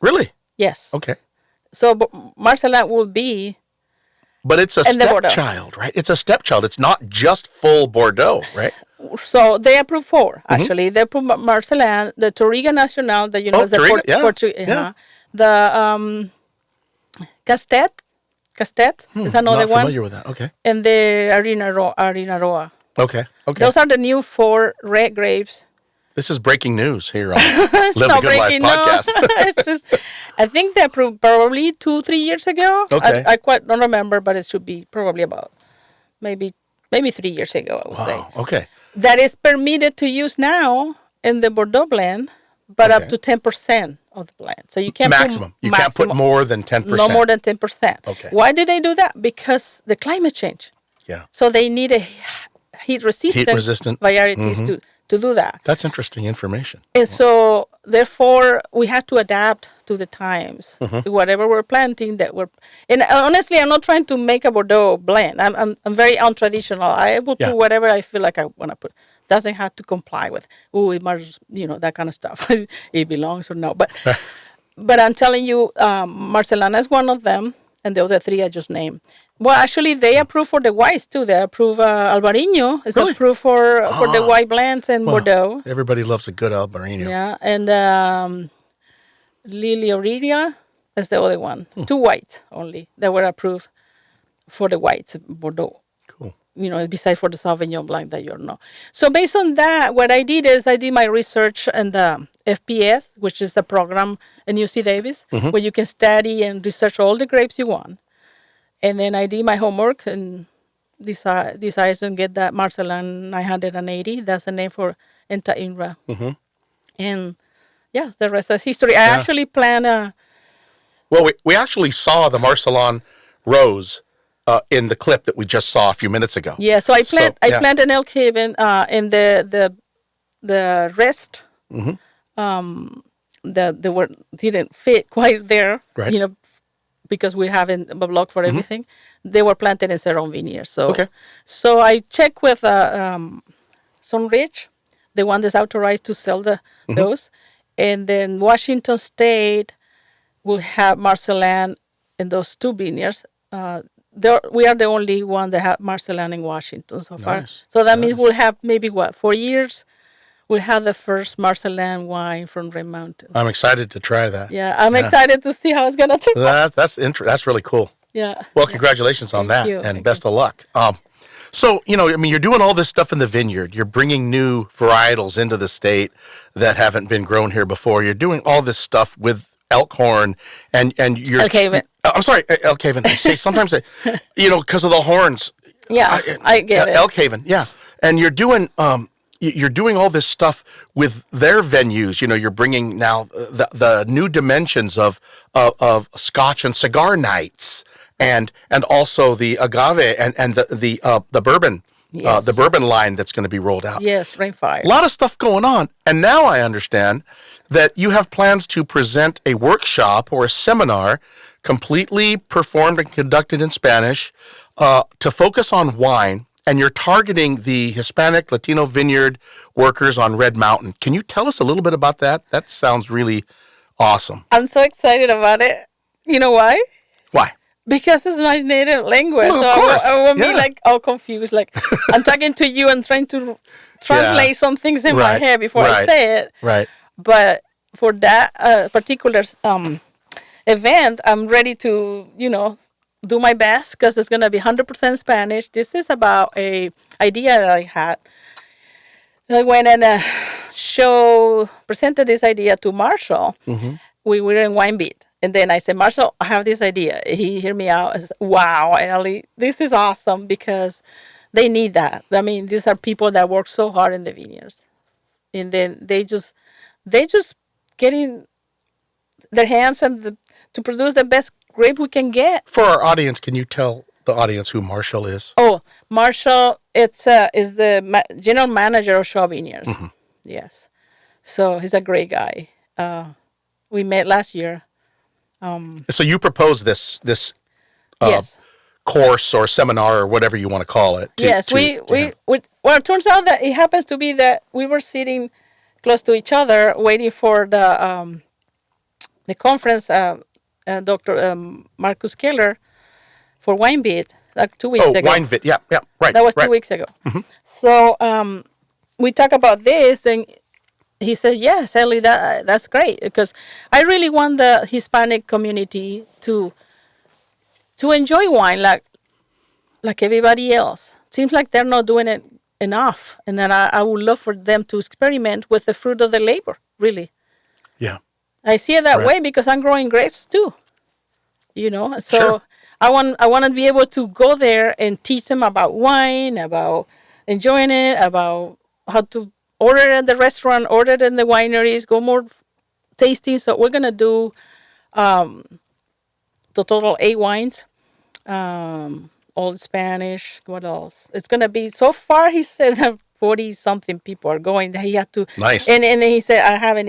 Really? Yes. Okay. So Marcelin will be. But it's a stepchild, right? It's a stepchild. It's not just full Bordeaux, right? So they approved 4, actually. They approved Marcelin, the Touriga Nacional, that is the Portuguese. The Castet is another one. Not familiar with that. Okay. And the Arinaroa. Okay. Those are the new 4 red grapes. This is breaking news here on Live the Good Life podcast. I think they approved probably 2-3 years ago. Okay. I quite don't remember, but it should be probably about maybe 3 years ago, I would say. Okay. That is permitted to use now in the Bordeaux blend, but up to 10% of the blend. So you can't You can't put more than 10%. No more than 10%. Okay. Why did they do that? Because the climate change. Yeah. So they need a heat-resistant varieties to do that. That's interesting information. And so, therefore, we have to adapt to the times. Whatever we're planting, and honestly, I'm not trying to make a Bordeaux blend. I'm very untraditional. I will put whatever I feel like I want to put. Doesn't have to comply with, it must, that kind of stuff. It belongs or no. But I'm telling you, Marcelana is one of them, and the other 3 I just named. Well, actually, they approve for the whites too. They approve Albarino is approved for the white blends and Bordeaux. Everybody loves a good Albarino. Yeah, and Lily Aurelia is the other one. 2 whites only that were approved for the whites Bordeaux. Cool. Besides for the Sauvignon Blanc that you know. So based on that, what I did is I did my research in the FPS, which is the program in UC Davis, where you can study and research all the grapes you want. And then I did my homework and decided to get that Marcelin 980. That's the name for Enta Inra. And the rest is history. I actually plan Well, we actually saw the Marcelin rose in the clip that we just saw a few minutes ago. Yeah, so I planted an Elk Haven in the rest. Didn't fit quite there. Right. Because we haven't a block for everything. They were planted in Zeron Vineyards. So I checked with Sunridge, the one that's authorized to sell those. And then Washington State will have Marcelin in those 2 vineyards. We are the only one that have Marcelin in Washington so far. So that means we'll have maybe 4 years. We'll have the first Marcelin wine from Red Mountain. I'm excited to try that. Yeah, I'm excited to see how it's gonna turn out. That's really cool. Yeah. Well, congratulations on that, you. and best of luck. So, I mean, you're doing all this stuff in the vineyard. You're bringing new varietals into the state that haven't been grown here before. You're doing all this stuff with Elkhorn, and you're. Elk Haven. I'm sorry, Elk Haven. I say sometimes, because of the horns. Yeah, I get it. Elk Haven, yeah, and you're doing all this stuff with their venues. You're bringing now the new dimensions of Scotch and cigar nights, and also the agave and the bourbon, Yes. the bourbon line that's going to be rolled out. Yes, Rainfire. A lot of stuff going on, and now I understand that you have plans to present a workshop or a seminar completely performed and conducted in Spanish to focus on wine, and you're targeting the Hispanic Latino vineyard workers on Red Mountain. Can you tell us a little bit about that? That sounds really awesome. I'm so excited about it. You know why? Why? Because it's my native language. Well, of so course. I won't Yeah. be like all confused. Like I'm talking to you and trying to translate some things in my Right. head before I Right. say it. Right. But for that particular event, I'm ready to, do my best because it's going to be 100% Spanish. This is about a idea that I had. I went and presented this idea to Marshall. Mm-hmm. We were in Wine Beat. And then I said, Marshall, I have this idea. He heard me out. I said, wow, Ellie, this is awesome because they need that. I mean, these are people that work so hard in the vineyards. And then they just getting their hands to produce the best grape we can get. For our audience, can you tell the audience who Marshall is? Oh, Marshall, is the general manager of Shaw Vineyards. Mm-hmm. Yes. So he's a great guy. We met last year. So you proposed this Yes. course or seminar or whatever you want to call it. Yes. Well, it turns out that it happens to be that we were sitting close to each other waiting for the conference, Dr. Marcus Keller for Wine Beat, like 2 weeks ago. Wine Vit. Yeah, right. That was right. 2 weeks ago. Mm-hmm. So we talk about this, and he said, "Yes, Ellie, that's great because I really want the Hispanic community to enjoy wine like everybody else. Seems like they're not doing it enough, and then I would love for them to experiment with the fruit of their labor. Really, Yeah. I see it that Right. way because I'm growing grapes too. So." Sure. I want to be able to go there and teach them about wine, about enjoying it, about how to order it at the restaurant, order it in the wineries, go more tasting. So we're gonna do the total 8 wines, all Spanish. What else? It's gonna be so far. He said that 40 something people are going. He had to Nice. and he said I haven't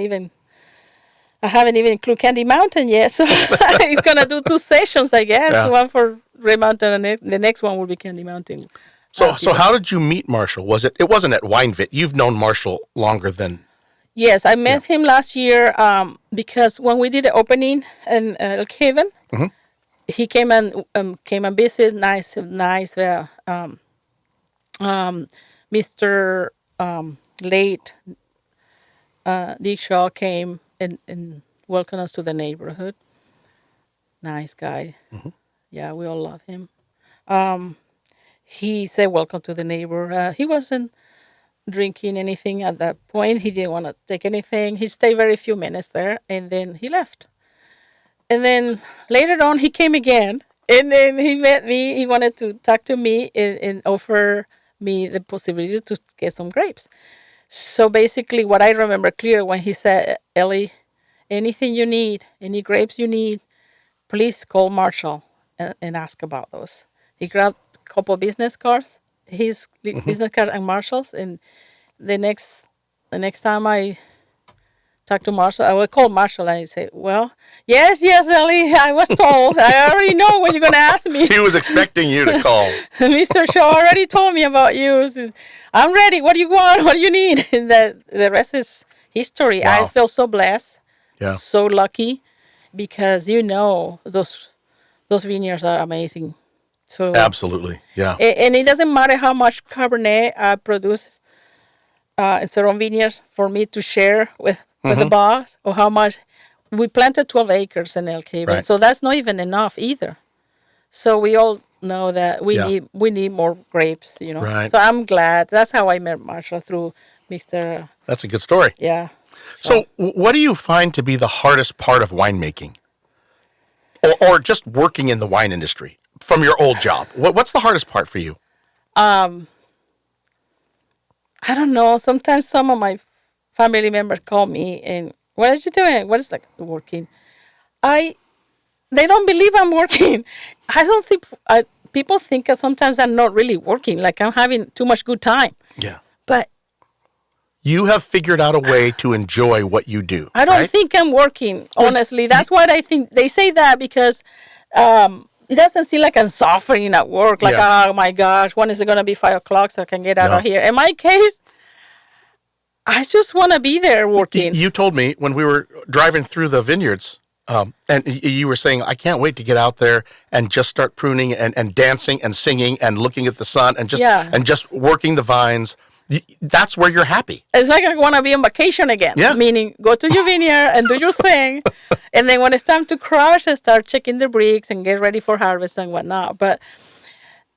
even included Candy Mountain yet, so he's gonna do 2 sessions, I guess. Yeah. One for Red Mountain, and the next one will be Candy Mountain. So how did you meet Marshall? It wasn't at Wine Vit. You've known Marshall longer than. Yes, I met him last year because when we did the opening in Elk Haven, Mhm. he came and visit. Nice. Mr. Late Dick Shaw came and welcomed us to the neighborhood. Nice guy. Mm-hmm. Yeah, we all love him. He said, "Welcome to the neighbor." He wasn't drinking anything at that point. He didn't want to take anything. He stayed very few minutes there, and then he left. And then later on, he came again, and then he met me. He wanted to talk to me and offer me the possibility to get some grapes. So basically, what I remember clear when he said, "Ellie, anything you need, any grapes you need, please call Marshall and ask about those." He grabbed a couple of business cards, his business card and Marshall's, and the next time I talk to Marshall, I will call Marshall and I say, "Well, yes, Ellie, I was told. I already know what you're going to ask me. He was expecting you to call. Mr. Shaw already told me about you. Says, I'm ready. What do you want? What do you need?" And the rest is history. Wow. I feel so blessed, Yeah. so lucky, because those vineyards are amazing. So Absolutely. Yeah. and it doesn't matter how much Cabernet I produce in Zeron Vineyards for me to share with the boss, or how much we planted 12 acres in Elk Haven. Right. So that's not even enough either. So we all know that Yeah. we need more grapes, you know. Right. So I'm glad. That's how I met Marshall, through Mr. That's a good story. Yeah. So, what do you find to be the hardest part of winemaking, or just working in the wine industry from your old job? What's the hardest part for you? I don't know. Sometimes some of my family members call me and, what are you doing? What is, like, working? They don't believe I'm working. I don't think people think that sometimes I'm not really working. Like, I'm having too much good time. Yeah. But You have figured out a way to enjoy what you do. I don't right? think I'm working, honestly. That's what I think. They say that because it doesn't seem like I'm suffering at work. Like, Yeah. oh my gosh, when is it going to be 5 o'clock so I can get out No. of here? In my case, I just want to be there working. You told me when we were driving through the vineyards, and you were saying, I can't wait to get out there and just start pruning and dancing and singing and looking at the sun and just working the vines. That's where you're happy. It's like I want to be on vacation again. Yeah. Meaning, go to your vineyard and do your thing. And then when it's time to crush, I start checking the bricks and get ready for harvest and whatnot. But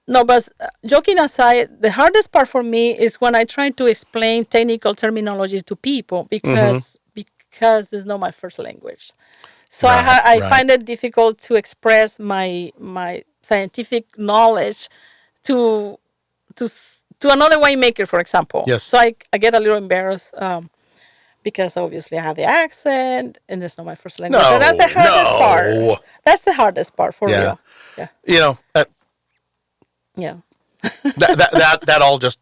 no, but joking aside, the hardest part for me is when I try to explain technical terminologies to people because it's not my first language. So I find it difficult to express my scientific knowledge to another winemaker, for example. Yes. So I get a little embarrassed because obviously I have the accent and it's not my first language. No, So that's the hardest no. part. That's the hardest part for Yeah. real. Yeah. You know, Yeah. that all just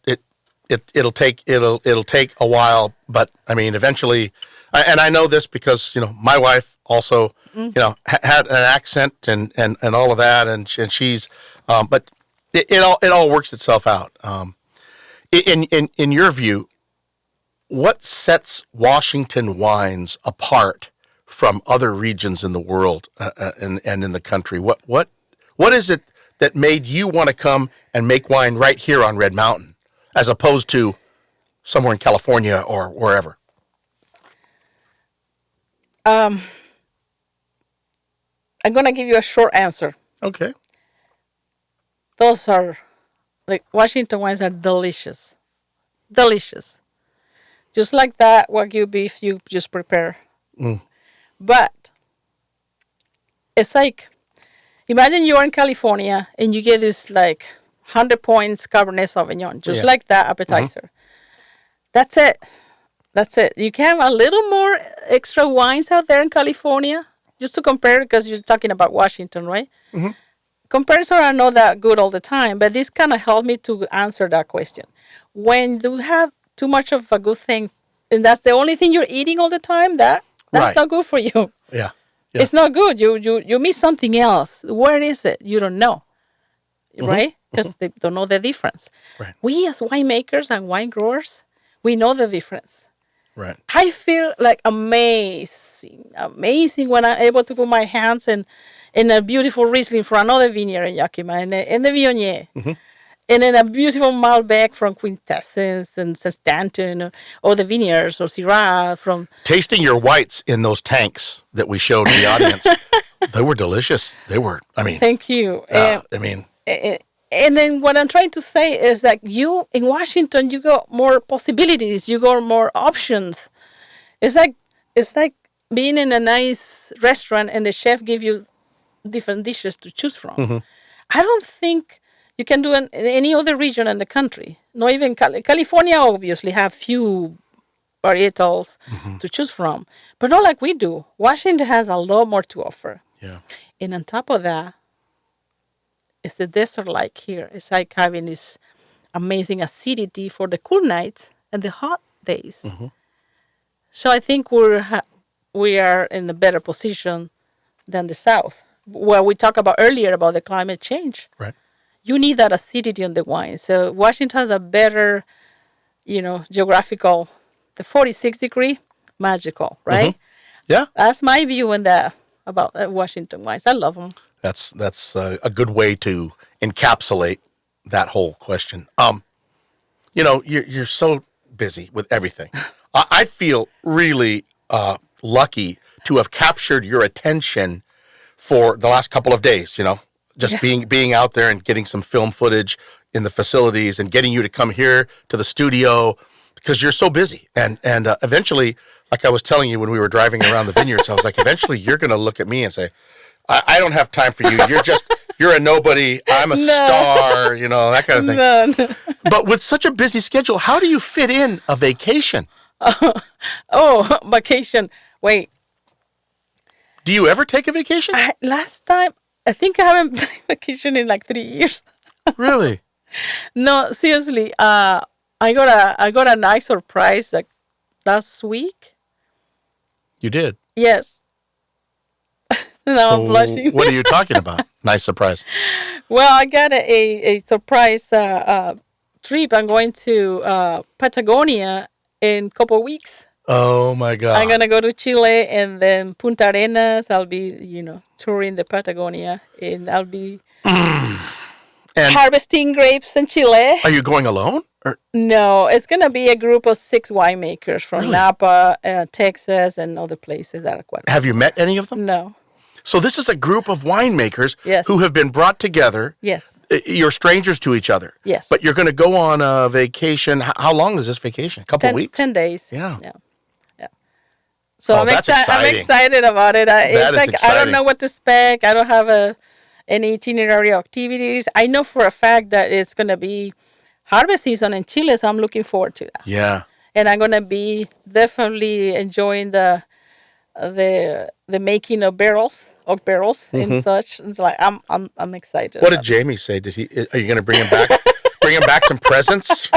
it'll take a while, but I mean, eventually, and I know this because my wife also had an accent and all of that, and she's but it all works itself out. In your view, what sets Washington wines apart from other regions in the world and in the country? What is it that made you want to come and make wine right here on Red Mountain, as opposed to somewhere in California or wherever? I'm going to give you a short answer. Okay. Those are, like, Washington wines are delicious. Delicious. Just like that Wagyu beef you just prepare. But it's like, imagine you're in California and you get this, like, 100 points Cabernet Sauvignon, just like that appetizer. That's it. That's it. You can have a little more extra wines out there in California, just to compare, because you're talking about Washington, right? Comparison are not that good all the time, but this kind of helped me to answer that question. When you have too much of a good thing, and that's the only thing you're eating all the time, that's not good for you. Yeah. It's not good. You miss something else. Where is it? You don't know, right? Because they don't know the difference. Right. We as winemakers and wine growers, we know the difference. Right. I feel like amazing when I'm able to put my hands in a beautiful Riesling from another vineyard in Yakima, and the Viognier, and in a beautiful Malbec from Quintessence and Stanton, or the vineyards, or Syrah from. Tasting your whites in those tanks that we showed the audience, they were delicious. They were. I mean. Thank you. And then what I'm trying to say is that you in Washington, you got more possibilities, you got more options. It's like being in a nice restaurant and the chef give you different dishes to choose from. I don't think you can do in any other region in the country. Not even California obviously have few varietals to choose from, but not like we do. Washington has a lot more to offer. Yeah. And on top of that, it's the desert like here. It's like having this amazing acidity for the cool nights and the hot days. So I think we are in a better position than the South, where we talked about earlier about the climate change. Right. You need that acidity on the wine. So Washington has a better, geographical, the 46-degree, magical, right? Yeah. That's my view on that about Washington wines. I love them. That's a good way to encapsulate that whole question. You're so busy with everything. I feel really lucky to have captured your attention for the last couple of days. just being out there and getting some film footage in the facilities and getting you to come here to the studio because you're so busy. And eventually, like I was telling you when we were driving around the vineyards, I was like, eventually you're going to look at me and say, I don't have time for you. You're a nobody. I'm a star, that kind of thing. No. But with such a busy schedule, how do you fit in a vacation? Vacation. Wait. Do you ever take a vacation? Last time, I think I haven't taken vacation in like 3 years. Really? No, seriously. I got a nice surprise like last week. You did? Yes. Now I'm blushing. What are you talking about? Nice surprise. Well, I got a surprise trip. I'm going to Patagonia in a couple of weeks. Oh my God. I'm going to go to Chile and then Punta Arenas. I'll be, touring the Patagonia and I'll be harvesting grapes in Chile. Are you going alone? Or? No, it's going to be a group of 6 winemakers from Napa, Texas, and other places that are quite. Have you met any of them? No. So this is a group of winemakers Yes. who have been brought together. Yes. You're strangers to each other. Yes. But you're going to go on a vacation. How long is this vacation? A couple weeks? 10 days. Yeah. So I'm excited about it. It's like exciting. I don't know what to expect. I don't have any itinerary activities. I know for a fact that it's going to be harvest season in Chile, so I'm looking forward to that. Yeah. And I'm going to be definitely enjoying the making of oak barrels and such. It's like I'm excited. What did Jamie say? Are you going to bring him back? Bring him back some presents?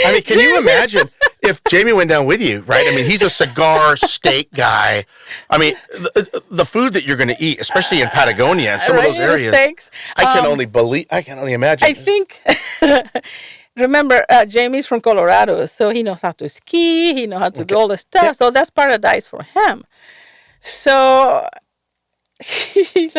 I mean, can you imagine if Jamie went down with you, right? I mean, he's a cigar steak guy. I mean, the food that you're going to eat, especially in Patagonia and some of those areas, steaks. I can only imagine. I think, remember, Jamie's from Colorado, so he knows how to ski, he knows how to do all the stuff, so that's paradise for him. So he's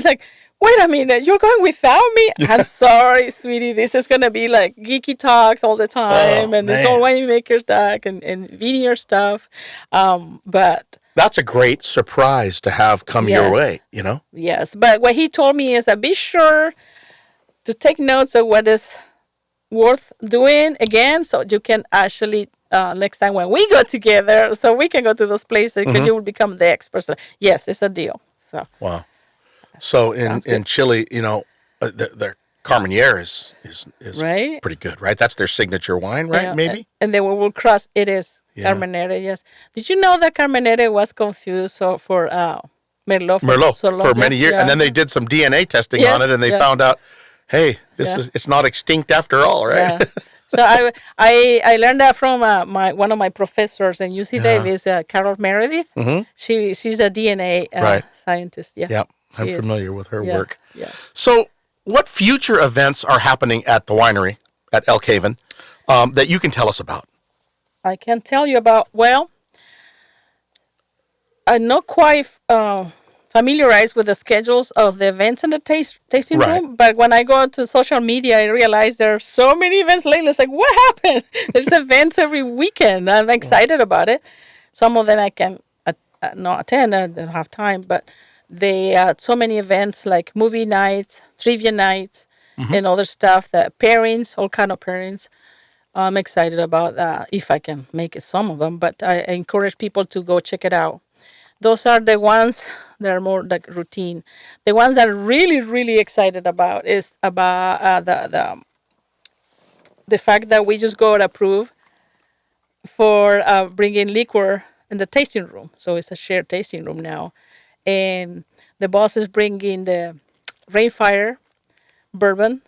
like, wait a minute, you're going without me? I'm sorry, sweetie. This is going to be like geeky talks all the time, and this whole winemaker talk and vineyard stuff. But that's a great surprise to have come your way, Yes, but what he told me is be sure to take notes of what is worth doing again, so you can actually next time when we go together, so we can go to those places because you will become the expert. So, yes, it's a deal. So wow. So in Chile, the Carmenere is right? pretty good, right? That's their signature wine, right? Yeah. Maybe. And then we will cross. It is Carmenere. Yes. Did you know that Carmenere was confused for Merlot for many years, and then they did some DNA testing on it, and they found out, hey, it's not extinct after all, right? Yeah. So I learned that from one of my professors in UC Davis, Carol Meredith. Mm-hmm. She's a DNA scientist. Yeah. Yeah. I'm familiar with her work. Yeah. So what future events are happening at the winery at Elk Haven that you can tell us about? I can tell you about, I'm not quite familiarized with the schedules of the events in the tasting room, but when I go to social media, I realize there are so many events lately. It's like, what happened? There's events every weekend. I'm excited about it. Some of them I can not attend. I don't have time, but they had so many events like movie nights, trivia nights, and other stuff, that pairings, all kind of pairings. I'm excited about that, if I can make it some of them, but I encourage people to go check it out. Those are the ones that are more like routine. The ones that I'm really, really excited about is about the fact that we just got approved for bringing liquor in the tasting room. So it's a shared tasting room now. And the boss is bringing the Rainfire bourbon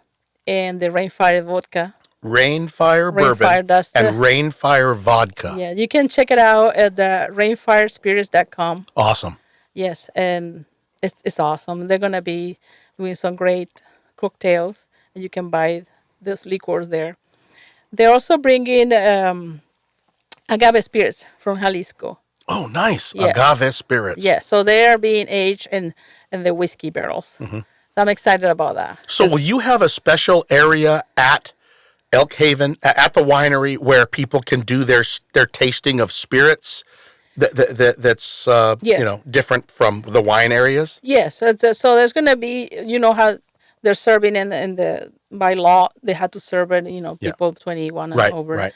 and the Rainfire vodka. Rainfire bourbon and Rainfire vodka. Yeah, you can check it out at the rainfirespirits.com. Awesome. Yes, and it's awesome. They're going to be doing some great cocktails, and you can buy those liqueurs there. They're also bringing agave spirits from Jalisco. Oh, nice. Yes. Agave spirits. Yeah, so they are being aged in the whiskey barrels. Mm-hmm. So I'm excited about that. So will you have a special area at Elk Haven, at the winery, where people can do their tasting of spirits that's Yes. different from the wine areas. Yes, so there's gonna be, how they're serving in the by law they had to serve it, Yeah. people 21 and Right. over. Right.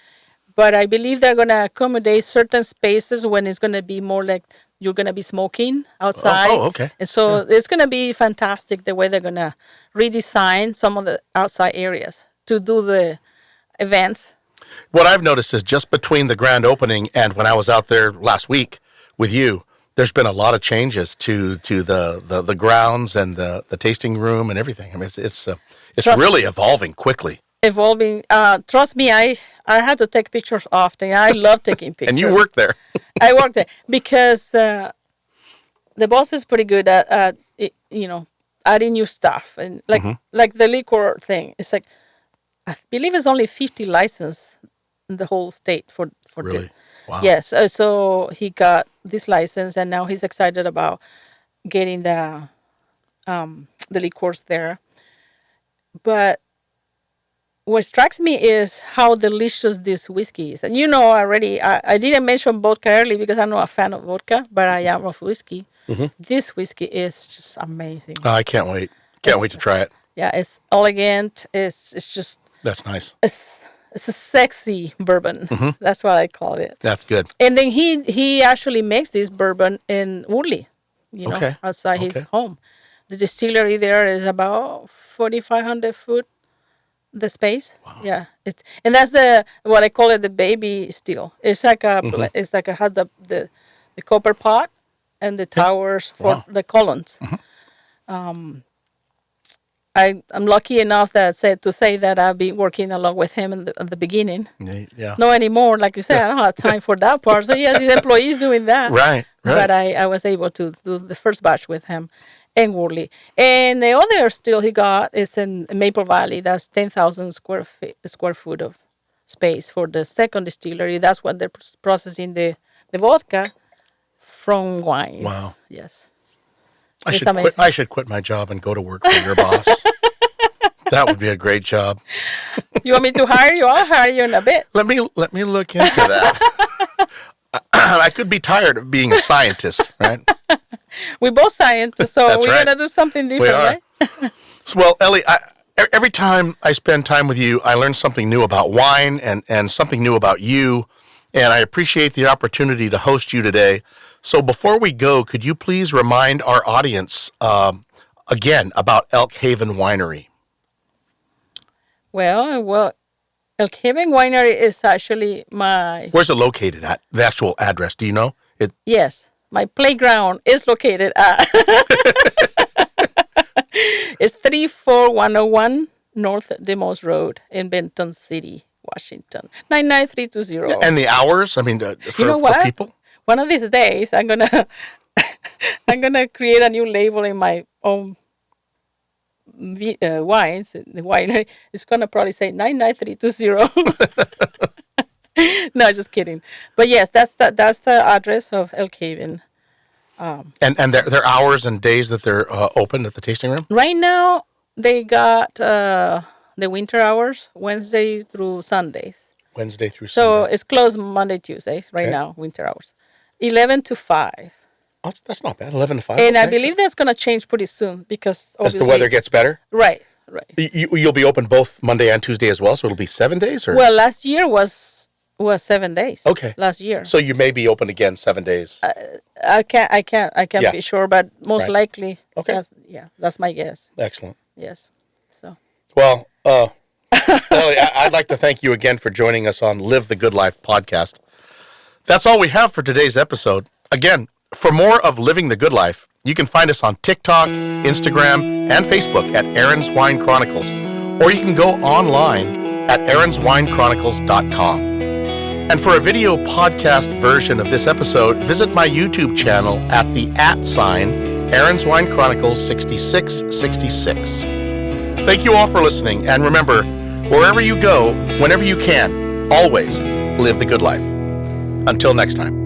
But I believe they're gonna accommodate certain spaces when it's gonna be more like you're gonna be smoking outside. Oh, okay. And so it's gonna be fantastic the way they're gonna redesign some of the outside areas to do the events. What I've noticed is just between the grand opening and when I was out there last week with you, there's been a lot of changes to the grounds and the tasting room and everything. I mean, it's really evolving quickly. Evolving. Trust me, I had to take pictures often. I love taking pictures. And you work there. I worked there because the boss is pretty good at adding new stuff and like the liquor thing. It's like I believe it's only 50 license in the whole state for Really? this. Wow. Yes, so he got this license and now he's excited about getting the liquors there. But what strikes me is how delicious this whiskey is. And already, I didn't mention vodka early because I'm not a fan of vodka, but I am of whiskey. This whiskey is just amazing. I can't wait. Can't wait to try it. Yeah, it's elegant. It's just... That's nice. It's a sexy bourbon. That's what I call it. That's good. And then he actually makes this bourbon in Woodley, Okay. outside his home. The distillery there is about 4,500 foot, the space. Wow. Yeah, and that's what I call it, the baby still. It's like it's like has the copper pot and the towers for the columns. I'm lucky enough to say that I've been working along with him at the beginning. Yeah. No anymore, like you said, I don't have time for that part. So he has his employees doing that. Right. But I was able to do the first batch with him in Worley. And the other still he got is in Maple Valley. That's 10,000 square foot of space for the second distillery. That's what they're processing the vodka from wine. Wow. Yes. I should quit my job and go to work for your boss. That would be a great job. You want me to hire you? I'll hire you in a bit. Let me look into that. I could be tired of being a scientist, right? We're both scientists, so we're right. going to do something different, right? So, well, Ellie, every time I spend time with you, I learn something new about wine and something new about you, and I appreciate the opportunity to host you today. So before we go, could you please remind our audience again about Elk Haven Winery? Well, Elk Haven Winery is actually my... Where's it located at? The actual address, do you know? Yes, my playground is located at... It's 34101 North Demos Road in Benton City, Washington, 99320. And the hours, I mean, for people? One of these days, I'm gonna create a new label in my own wines. The winery is gonna probably say 99320. No, just kidding. But yes, that's the address of Elk Haven. And their hours and days that they're open at the tasting room. Right now, they got the winter hours, Wednesday through Sundays. Wednesday through So Sunday. it's closed Monday, Tuesdays. Right now, winter hours, 11 to 5. Oh, that's not bad. 11 to 5. And okay. I believe that's going to change pretty soon because as the weather gets better. Right. You'll be open both Monday and Tuesday as well, so it'll be 7 days, or well, last year was 7 days. Okay. Last year. So you may be open again 7 days. I can't be sure, but most likely. Okay. That's my guess. Excellent. Yes. So. Well, Ellie, I'd like to thank you again for joining us on Live the Good Life podcast. That's all we have for today's episode. Again, for more of Living the Good Life, you can find us on TikTok, Instagram, and Facebook at Aaron's Wine Chronicles, or you can go online at aaronswinechronicles.com. And for a video podcast version of this episode, visit my YouTube channel at the @ Aaron's Wine Chronicles 6666. Thank you all for listening, and remember, wherever you go, whenever you can, always live the good life. Until next time.